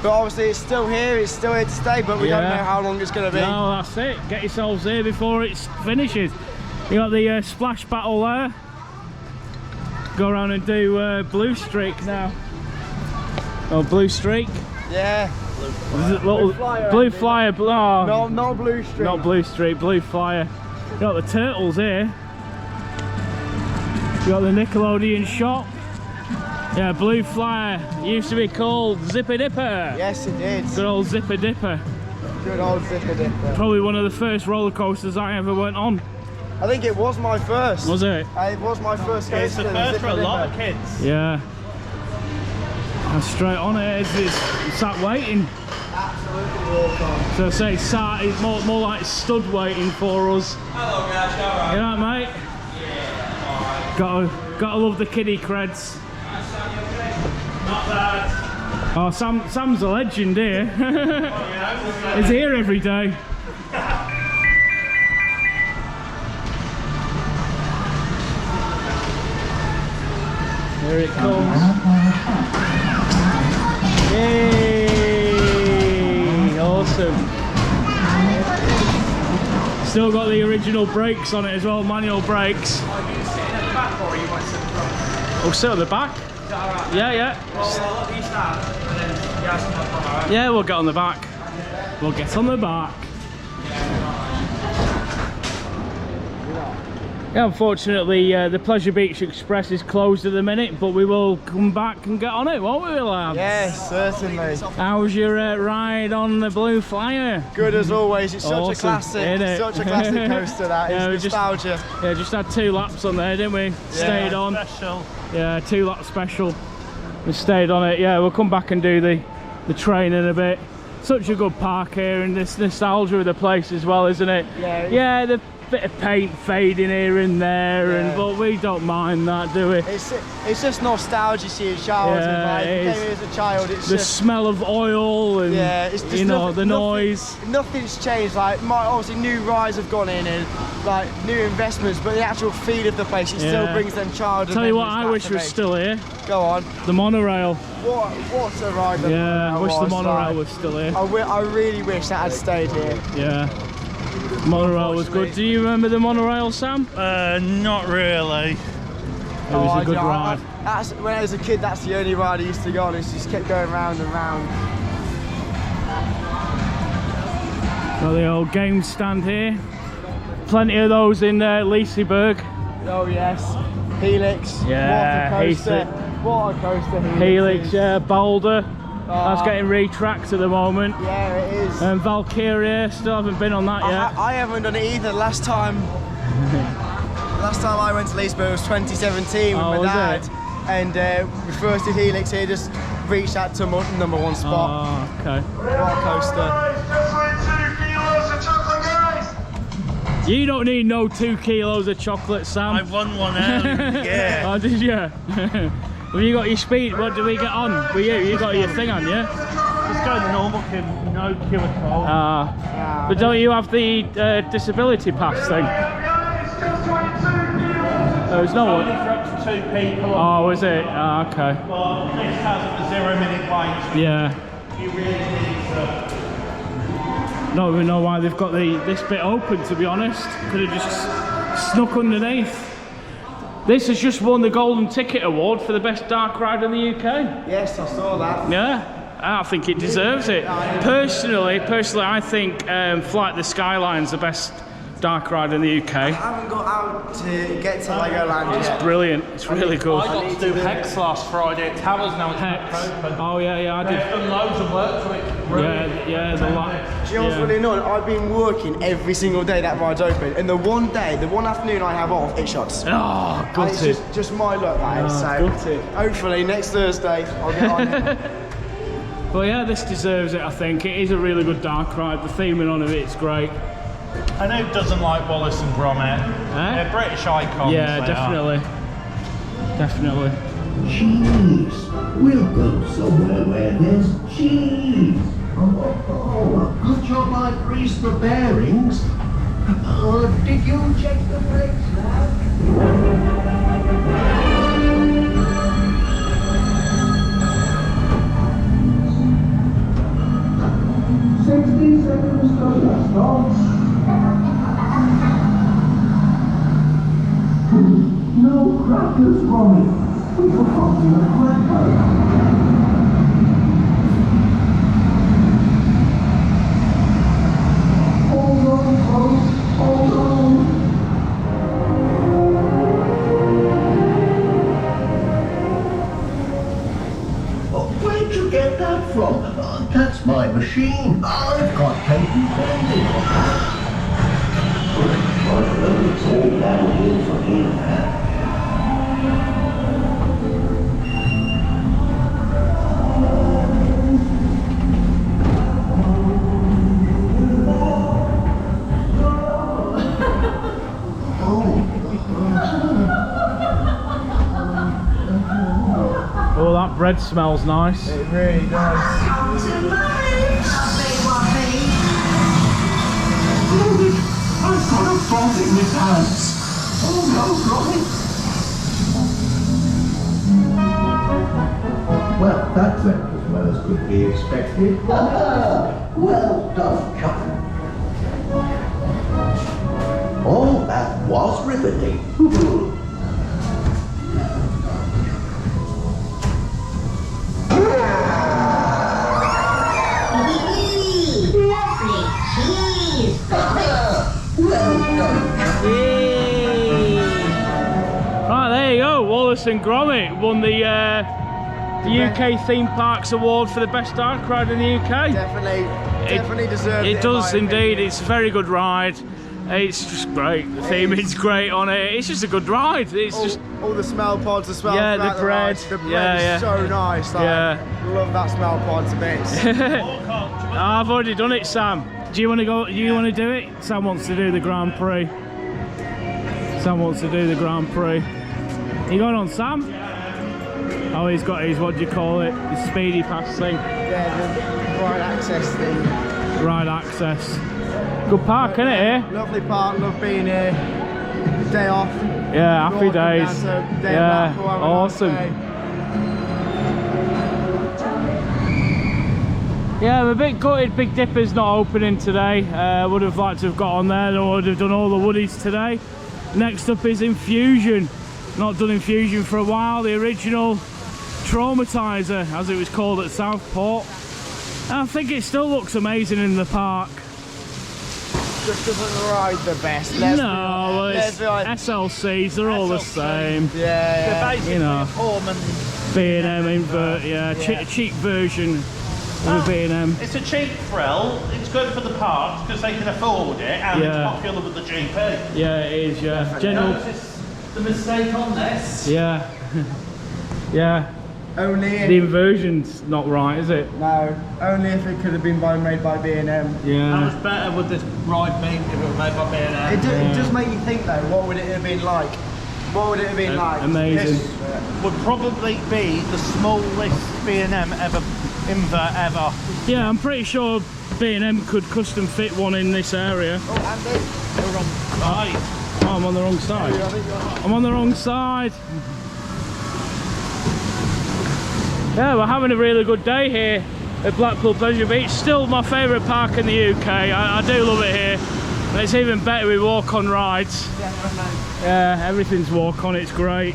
But obviously it's still here to stay, but we don't know how long it's going to be. No, that's it. Get yourselves here before it finishes. You got the splash battle there. Go around and do blue streak now. Oh, blue streak. Yeah. Blue flyer. Oh, not blue streak. Not blue streak, blue flyer. You got the turtles here. You got the Nickelodeon shop. Yeah, blue flyer. It used to be called Zipper Dipper. Yes, it did. Good old Zipper Dipper. Good old Zipper Dipper. Probably one of the first roller coasters I ever went on. I think it was my first. Was it? It was my first coaster. It's the first for a lot of kids. Yeah. And straight on it, it's sat waiting. Absolutely walk on. So I say sat is more like stood waiting for us. Hello guys, you alright? You alright, mate? Yeah, Gotta love the kiddie creds. not bad. Oh, Sam's a legend here. He's here every day. Here it comes. Yay! Awesome. Still got the original brakes on it as well, manual brakes. Are you sitting at the back or are you want to sit at the front? Oh, sit at the back? Is that alright? Yeah. Well, let me stand and then you guys can come alright? Yeah, we'll get on the back. We'll get on the back. Yeah, unfortunately, the Pleasure Beach Express is closed at the minute, but we will come back and get on it, won't we, lads? Yes, certainly. How's your ride on the Blue Flyer? Good as always. It's Awesome, such a classic. isn't it? Such a classic coaster. That is nostalgia. Just had 2 laps on there, didn't we? Stayed on. Special. Yeah, 2 lap special. We stayed on it. Yeah, we'll come back and do the train in a bit. Such a good park here, and this nostalgia of the place as well, isn't it? Yeah. The bit of paint fading here and there, but we don't mind that, do we? It's just nostalgia, seeing Charles. Like, came here as a child. It's the just smell of oil and it's just the noise. Nothing's changed. Like obviously new rides have gone in and like new investments, but the actual feel of the place, it still brings them childhood. Tell you what, I wish was still here. Go on. The monorail. What's a ride? I wish the monorail was still here. I really wish that had stayed here. Yeah. Monorail was good. Do you remember the monorail, Sam? Not really. It was a good ride. When I was a kid, that's the only ride I used to go on. It just kept going round and round. Got the old game stand here. Plenty of those in Liseberg. Oh yes, Helix. Yeah, what a coaster. What a coaster. Helix, yeah, Boulder. That's getting retracked at the moment. Yeah, it is. And Valkyria, still haven't been on that yet. I haven't done it either. Last time I went to Liseberg was 2017 with my dad. And we first did Helix here, just reached that to #1 spot. Oh, okay. What a coaster. You don't need no 2 kilos of chocolate, Sam. I won one earlier, yeah. Oh, did you? Have you got your speed? What do we get on with you? You got your thing on, yeah? Just go the normal queue, no queue at all. But don't you have the disability pass thing? There's no one. Only for up to 2 people. Oh, is it? Okay. Well, this has a 0-minute wait. Yeah. You really need to. Don't even know why they've got this bit open, to be honest. Could have just snuck underneath. This has just won the Golden Ticket Award for the best dark ride in the UK. Yes, I saw that. Yeah. I think it deserves it. Personally, I think Flight the Skyline's the best dark ride in the UK. I haven't got out to get to Legoland yet. It's brilliant. It's really good. I got to do Hex last Friday at Towers now. It's Hex. open. Oh yeah, I did. They've done loads of work for it. Yeah, the light. Do you know what's really annoying? I've been working every single day that ride's open, and the one afternoon I have off, it shuts. Oh, And it's gutted. just my luck, that is. Oh, So gutted. hopefully next Thursday I'll get on it. But yeah, this deserves it. I think it is a really good dark ride. The theming on it's great. And who doesn't like Wallace and Gromit? They're British icons. Yeah, definitely. Definitely. Cheese. We'll go somewhere where there's cheese. Oh, a good job I greased the bearings. Did you check the brakes, lad? 60 seconds to stop. No crackers, Gromit. We forgot your cracker. Hold on, folks. Hold on. Oh, where'd you get that from? That's my machine. I've got patent pending. It's all downhill from here, man. Oh, that bread smells nice. It really does. I've got a fault in his hands. Oh no, Gromit. Well, that went as well as could be expected. Well done, Chuck. Oh, that was riveting. Right, there you go. Wallace and Gromit won the UK Theme Parks Award for the best dark ride in the UK. Definitely deserves it. It does indeed. It's a very good ride. It's just great. The theming's great on it. It's just a good ride. It's just all the smell pods as well. Yeah, throughout the bread. The bread is so nice. Like, love that smell pod to bits. I've already done it, Sam. Do you want to go? You want to do it? Sam wants to do the Grand Prix. Sam wants to do the Grand Prix. You going on, Sam? Oh, he's got his, what do you call it? His speedy pass thing. Yeah, the ride access thing. Ride access. Good park, isn't it, here? Lovely park, love being here. Day off. Yeah, happy days. Yeah, awesome. Yeah, I'm a bit gutted Big Dipper's not opening today. Would have liked to have got on there, or would have done all the woodies today. Next up is Infusion. Not done Infusion for a while. The original Traumatizer, as it was called at Southport. And I think it still looks amazing in the park. Just doesn't ride the best. No, it's SLCs, they're all the same. Yeah, Basically, you know, B&M invert, cheap version of a B&M. It's a cheap thrill. It's good for the parks because they can afford it, and it's popular with the GP. Yeah, it is. Yeah, general. Notice the mistake on this. Yeah, yeah. only if, The inversion's not right, is it? no, only if it could have been made by B&M. How Yeah. much better would this ride be if it was made by B&M? It does make you think though, what would it have been like? What would it have been like? Amazing. Would probably be the smallest B&M invert ever. Yeah, I'm pretty sure B&M could custom fit one in this area. Oh, Andy. You're wrong. Right. Oh, I'm on the wrong side. I think you're right. I'm on the wrong side. Yeah, we're having a really good day here at Blackpool Pleasure Beach. Still my favourite park in the UK. I do love it here. And it's even better with walk-on rides. Yeah, everything's walk-on, it's great.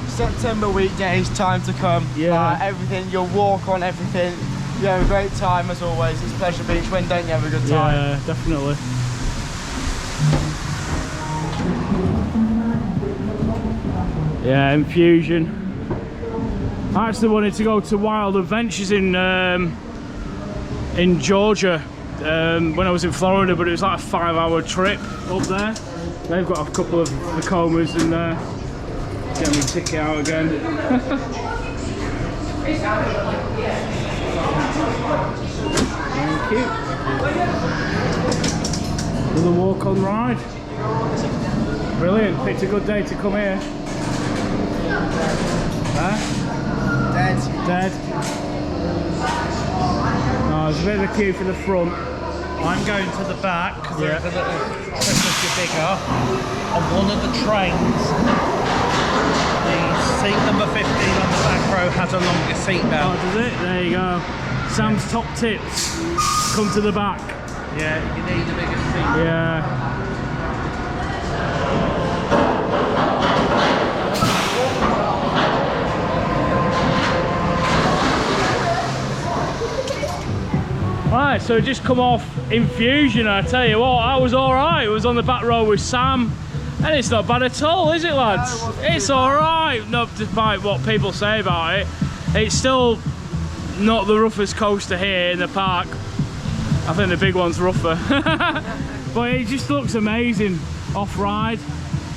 September weekdays, time to come. Yeah. Everything, you'll walk on everything. You have a great time as always. It's Pleasure Beach. When don't you have a good time? Yeah, definitely. Yeah, Infusion. I actually wanted to go to Wild Adventures in Georgia when I was in Florida, but it was like a 5-hour trip up there. They've got a couple of Tacomas and get my ticket out again. Thank you. Another walk on ride. Brilliant. Picked a good day to come here. Huh? Dead. Oh, there's a bit of a queue for the front. I'm going to the back because there's a little Christmas bigger on one of the trains. The seat number 15 on the back row has a longer seat belt. Oh, does it? There you go. Sam's top tips. Come to the back. Yeah, you need a bigger seat. Yeah. Right, so just come off Infusion. I tell you what, I was alright. It was on the back row with Sam, and it's not bad at all, is it, lads? No, it's alright, not despite what people say about it. It's still not the roughest coaster here in the park. I think the big one's rougher. But it just looks amazing off-ride.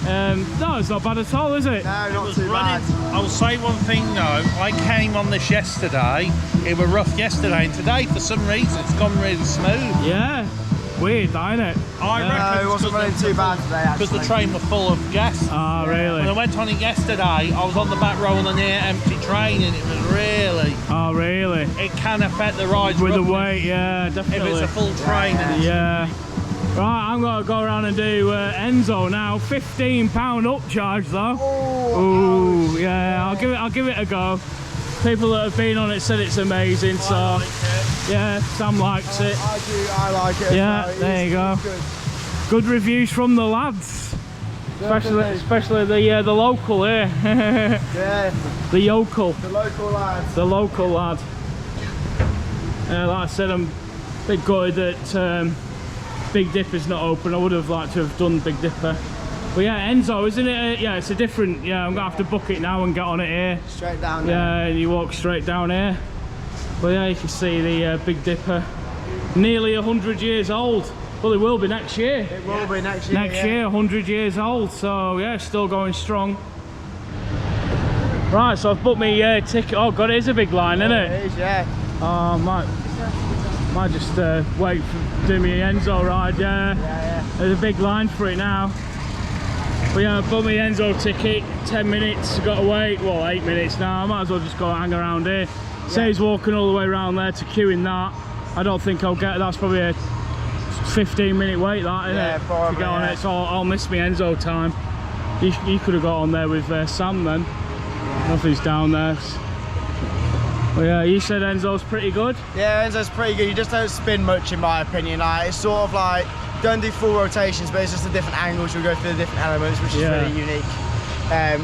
No, it's not bad at all, is it? No, not too bad. I will say one thing though, I came on this yesterday, it was rough yesterday, and today for some reason it's gone really smooth. Yeah, weird, isn't it? I reckon it wasn't running too bad today actually. Because the train was full of guests. Oh, really? When I went on it yesterday, I was on the back row on a near empty train and it was really... Oh, really? It can affect the rides with roughness the weight, yeah, definitely. if it's a full train. Yeah. Right, I'm gonna go around and do Enso now. £15 upcharge though. Oh, yeah, I'll give it a go. People that have been on it said it's amazing, so yeah, Sam likes it. I like it. Yeah, there you go. Good reviews from the lads, especially the local here. Yeah. The yokel. The local lads. The local lad. Like I said, I'm a bit gutted that Big Dipper's not open. I would have liked to have done Big Dipper. But yeah, Enso, isn't it? Yeah, it's a different... Yeah, I'm going to have to book it now and get on it here. Straight down there. Yeah, and you walk straight down here. But yeah, you can see the Big Dipper. Nearly 100 years old. Well, it will be next year. It will be next year. Next year, 100 years old. So yeah, still going strong. Right, so I've booked my ticket. Oh God, it is a big line, isn't it? It is, yeah. Oh, might just wait for do me Enso ride. Yeah. There's a big line for it now. But yeah, I bought my Enso ticket. 10 minutes. Got to wait. Well, 8 minutes now. I might as well just go hang around here. Yeah. Says walking all the way around there to queue in that. I don't think I'll get. That's probably a 15-minute wait. That isn't it? Probably, to get on it. So I'll miss my Enso time. You could have got on there with Sam then. Nothing's down there. Well, yeah, you said Enso's pretty good? Yeah, Enso's pretty good. You just don't spin much in my opinion. Like, it's sort of like, don't do full rotations, but it's just the different angles. You'll go through the different elements, which is really unique.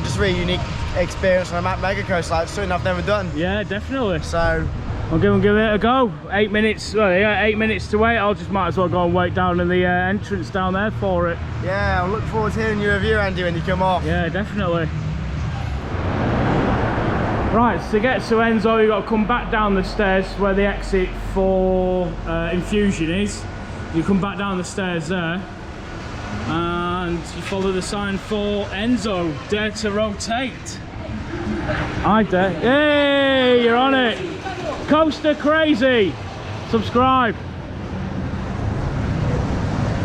Just really unique experience on a mega coaster, like something I've never done. Yeah, definitely. So I'll give it a go. 8 minutes, well, yeah, 8 minutes to wait. I'll just might as well go and wait down in the entrance down there for it. Yeah, I'll look forward to hearing your review, Andy, when you come off. Yeah, definitely. Right, so to get to Enso, you've got to come back down the stairs where the exit for Infusion is. You come back down the stairs there, and you follow the sign for Enso, dare to rotate. I dare. Hey, you're on it. Coaster Crazy. Subscribe.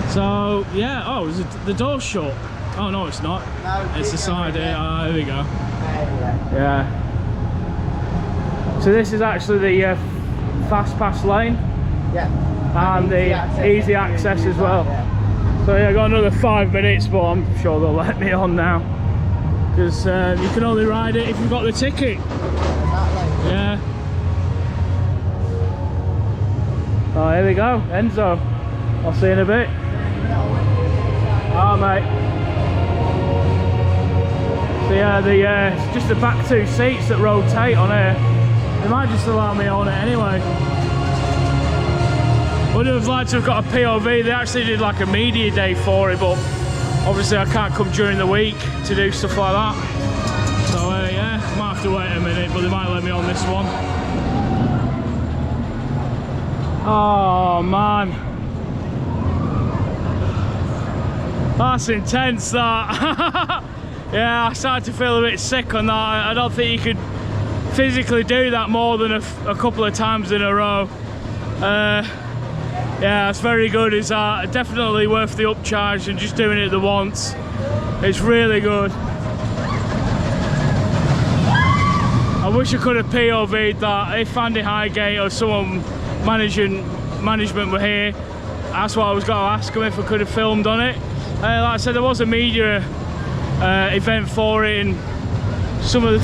So, yeah, oh, is the door shut? Oh, no, it's not. No, it's the side here. Oh, here we go. Yeah. So this is actually the fast pass lane. Yeah. And the easy access as well. Yeah. So yeah, I got another 5 minutes, but I'm sure they'll let me on now. Because you can only ride it if you've got the ticket. Exactly. Yeah. Oh, here we go, Enso. I'll see you in a bit. Oh, mate. So yeah, it's just the back two seats that rotate on here. They might just allow me on it anyway. Would have liked to have got a POV. They actually did like a media day for it, but obviously I can't come during the week to do stuff like that. So yeah, might have to wait a minute, but they might let me on this one. Oh man, that's intense, that. Yeah, I started to feel a bit sick on that. I don't think you could physically do that more than a couple of times in a row. Yeah, it's very good. It's definitely worth the upcharge and just doing it the once. It's really good. I wish I could have POV'd that. If Andy Highgate or someone management were here, that's what I was going to ask them, if I could have filmed on it. Like I said, there was a media event for it, and some of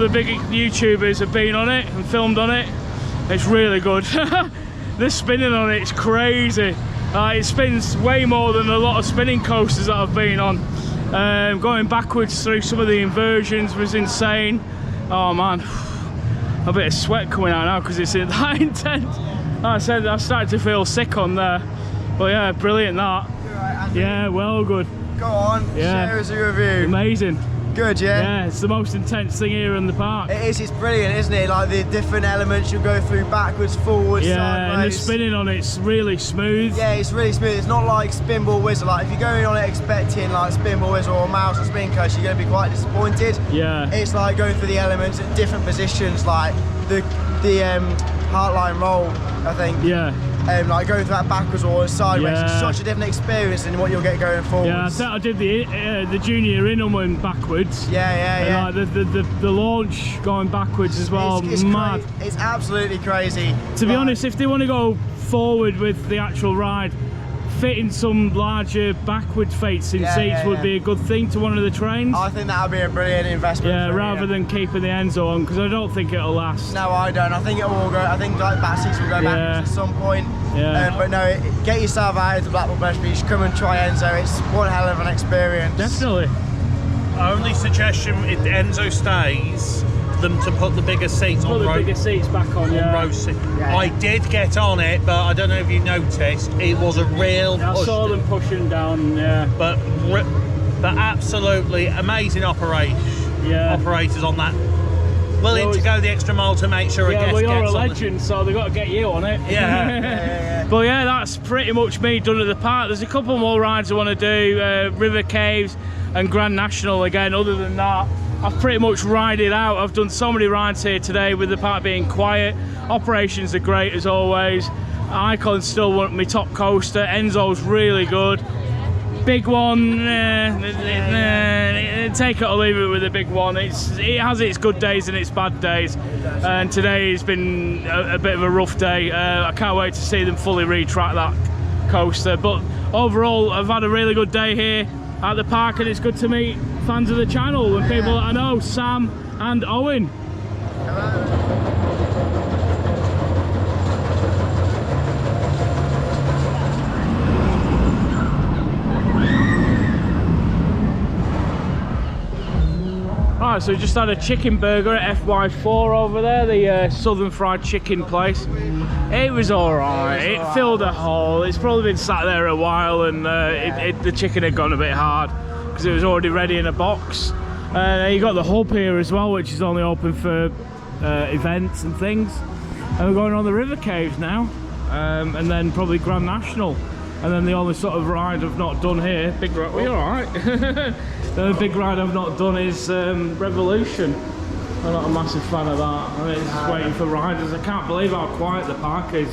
the big YouTubers have been on it and filmed on it. It's really good. The spinning on it's crazy. It spins way more than a lot of spinning coasters that I've been on. Going backwards through some of the inversions was insane. Oh man, a bit of sweat coming out now because it's that intense. Like I said, I started to feel sick on there. But yeah, brilliant that. Right, yeah, well good. Go on, yeah. share us a review. Amazing. Good, yeah? Yeah, it's the most intense thing here in the park. It is, it's brilliant, isn't it? Like the different elements you go through, backwards, forwards, yeah, sideways. And the spinning on it's really smooth. Yeah, it's really smooth. It's not like Spinball Wizard. Like if you're going on it expecting like Spinball Wizard or Mouse or Spin Coaster, you're going to be quite disappointed. Yeah. It's like going through the elements at different positions, like the Heartline roll, I think. Yeah. Like going through that backwards or sideways, Yeah. it's such a different experience than what you'll get going forwards. Yeah, I think I did the junior Inman backwards. Yeah. And like the launch going backwards as well. It's mad. It's absolutely crazy. To be honest, if they want to go forward with the actual ride, fitting some larger backward facing seats would be a good thing to one of the trains. I think that would be a brilliant investment. Yeah, rather than keeping the Enso on, because I don't think it'll last. No, I don't. I think it will go. I think like back seats will go backwards at some point. Yeah. But no, get yourself out to Blackpool Pleasure Beach. Come and try Enso. It's one hell of an experience. Definitely. Only suggestion: if the Enso stays, them to put the bigger seats on. Put the bigger seats back on. Row seat. Yeah. I did get on it, but I don't know if you noticed. It was a real. I push. saw them pushing down. Yeah. But absolutely amazing operators on that. Willing to go the extra mile to make sure a guest well, you're gets a on legend, so they've got to get you on it. Yeah. But yeah, that's pretty much me done at the park. There's a couple more rides I want to do, River Caves and Grand National again. Other than that, I've pretty much rided out. I've done so many rides here today with the park being quiet. Operations are great as always. Icon's still one of my top coaster. Enso's really good. Big one, take it or leave it with the big one. It has its good days and its bad days, and today has been a bit of a rough day. I can't wait to see them fully retrack that coaster, but overall I've had a really good day here at the park, and it's good to meet fans of the channel and people that I know, Sam and Owen. Alright, so we just had a chicken burger at FY4 over there, the Southern Fried Chicken place. It was alright, it filled a hole. It's probably been sat there a while, and the chicken had gone a bit hard because it was already ready in a box. You got the hub here as well, which is only open for events and things. And we're going on the River Caves now, and then probably Grand National. And then the only sort of ride I've not done here, big ride, well, you're alright. The big ride I've not done is Revolution. I'm not a massive fan of that. I mean, it's just waiting for riders. I can't believe how quiet the park is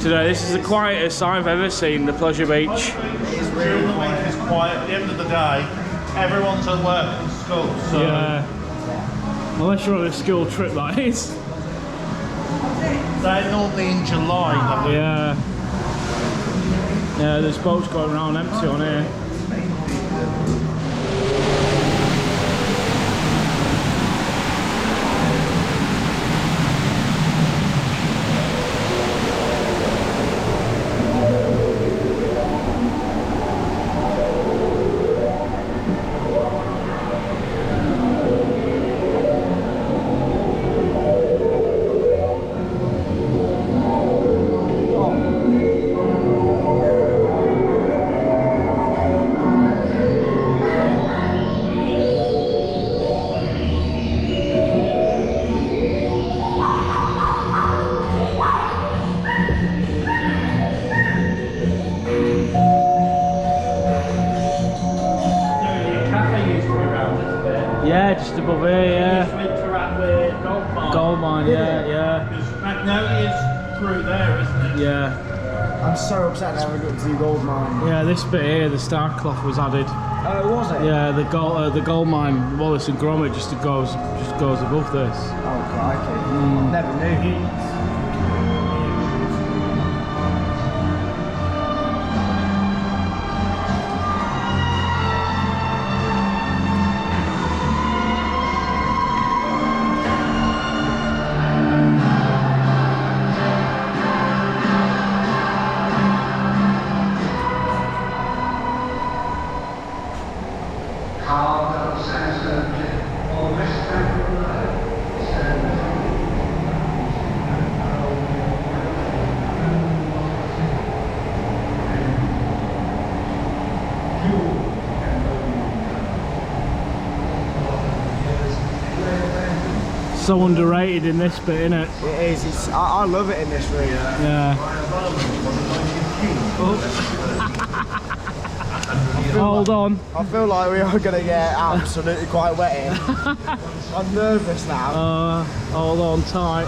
today. This is the quietest I've ever seen the Pleasure Beach. It's really quiet. It's quiet. At the end of the day, everyone's at work and school. So. Yeah. Unless you're on a school trip, that is. They're normally in July. Yeah. Yeah, there's boats going around empty on here. No, it is through there, isn't it? Yeah. I'm so upset I never got to do gold mine. Yeah, this bit here, the star cloth was added. Oh, was it? Yeah, the gold mine, Wallace and Gromit, just goes above this. Oh, crikey. Never knew. So underrated in this bit, isn't it? It is. I love it in this room. Yeah. Hold on. I feel like we are going to get absolutely quite wet here. I'm nervous now. Hold on tight.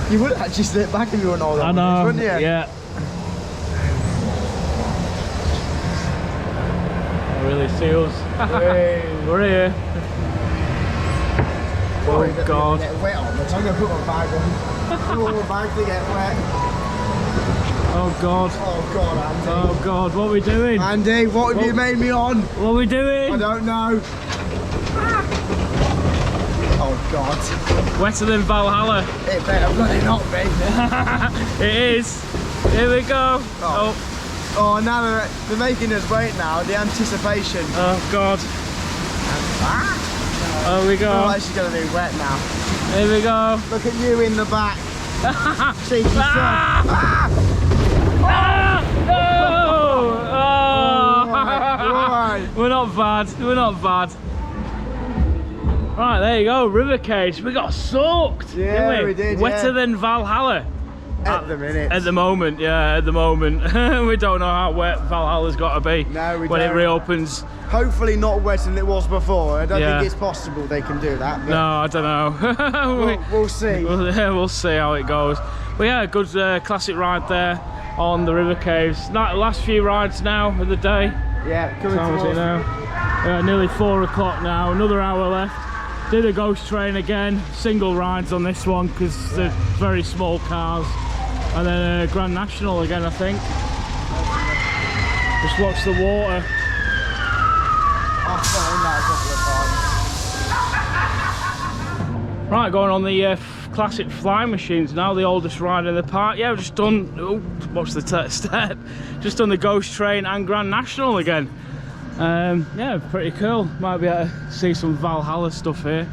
You would actually slip back if you wouldn't hold on. I know. Wouldn't you? Yeah. Really seals. We're here. Oh God. Get wet on this. I'm going to put my bag on. I want my bag to get wet. Oh God. Oh God, Andy. Oh God, what are we doing? Andy, what have you made me on? What are we doing? I don't know. Oh God. Wetter than Valhalla. It better bloody not be. It is. Here we go. Oh. Oh, now they're making us wait now. The anticipation. Oh God. Here we go. Oh, she's going to be wet now. Here we go. Look at you in the back. Cheeky son. No! Right. We're not bad. We're not bad. Right, there you go. Rivercase. We got soaked. Yeah, didn't we did. Wetter than Valhalla. At the minute. At the moment, yeah. At the moment, we don't know how wet Valhalla's got to be No, we when don't. it reopens. Hopefully not wetter than it was before. I don't think it's possible they can do that. No, I don't know. We'll see. We'll see how it goes. But yeah, good classic ride there on the river caves. Last few rides now of the day. Yeah, coming What time is it now? Nearly 4 o'clock now. Another hour left. Did a ghost train again. Single rides on this one because they're very small cars. And then Grand National again, I think. Just watch the water. I've found that a couple of times. Right, going on the classic flying machines now, the oldest ride in the park. Yeah, we've just done, watch the step, just done the ghost train and Grand National again. Yeah, pretty cool. Might be able to see some Valhalla stuff here.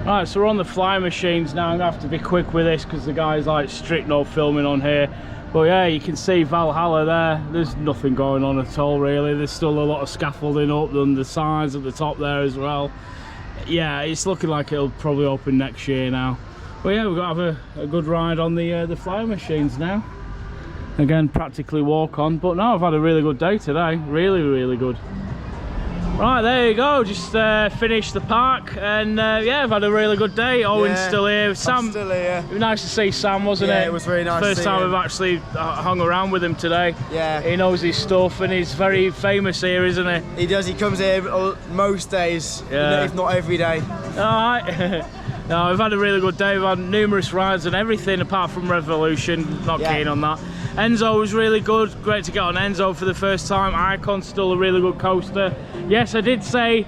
Right, so we're on the flying machines now. I'm gonna have to be quick with this because the guy's like strict no filming on here. But yeah, you can see Valhalla there. There's nothing going on at all really. There's still a lot of scaffolding up on the sides at the top there as well. Yeah, it's looking like it'll probably open next year now. But yeah, we've got to have a good ride on the flying machines now. Again, practically walk on. But no, I've had a really good day today. Really, really good. Right, there you go. Just finished the park, and yeah, I've had a really good day. Owen's still here. Sam, I'm still here. It was nice to see Sam, wasn't it? Yeah, it was really nice. First to see time him. we've actually hung around with him today. Yeah. He knows his stuff, and he's very famous here, isn't he? He does. He comes here most days, if not every day. All right. No, we've had a really good day. We've had numerous rides and everything apart from Revolution. Not keen on that. Enso was really good. Great to get on Enso for the first time. Icon's still a really good coaster. Yes, I did say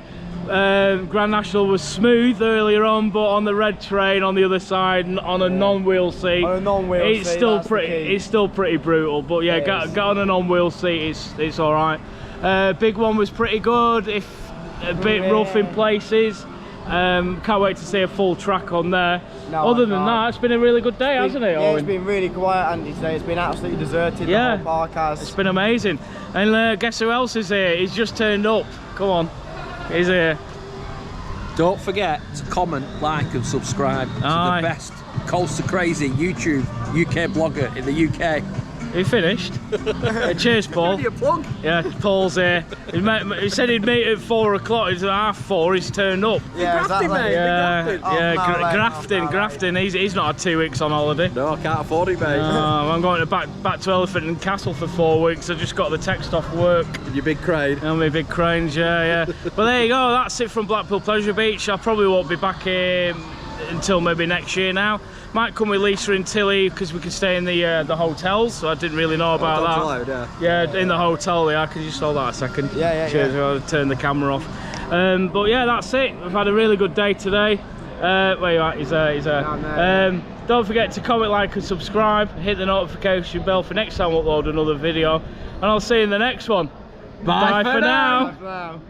Grand National was smooth earlier on, but on the red train on the other side, on a non-wheel seat, it's still pretty brutal. But yeah, get on a non-wheel seat, it's all right. Big one was pretty good, if a bit rough in places. Can't wait to see a full track on there. No, other than that, it's been a really good day, hasn't it, Yeah, Owen? it's been really quiet, Andy, today. It's been absolutely deserted. Yeah, the whole park has. It's been amazing. And guess who else is here? He's just turned up. Come on, he's here. Don't forget to comment, like and subscribe to the best Coaster Crazy YouTube UK blogger in the UK. Are you finished? Cheers, Paul. Give you a plug. Yeah, Paul's here. He said he'd meet at 4 o'clock. It's 3:30. He's turned up. Yeah, grafting, mate. Yeah, Oh, yeah, no, mate, grafting, no, grafting. He's not had 2 weeks on holiday. No, I can't afford it, mate. I'm going to back to Elephant and Castle for 4 weeks. I just got the text off work. Your big crane. And my big cranes, yeah. But there you go. That's it from Blackpool Pleasure Beach. I probably won't be back here until maybe next year now. Might come with Lisa and Tilly because we can stay in the hotels. So I didn't really know about that. Allowed, yeah, in the hotel. Yeah, can you just hold that a second? Yeah. Cheers. I'll turn the camera off. But yeah, that's it. We've had a really good day today. Where you at? He's there. Don't forget to comment, like, and subscribe. Hit the notification bell for next time I upload another video. And I'll see you in the next one. Bye for now. Wow.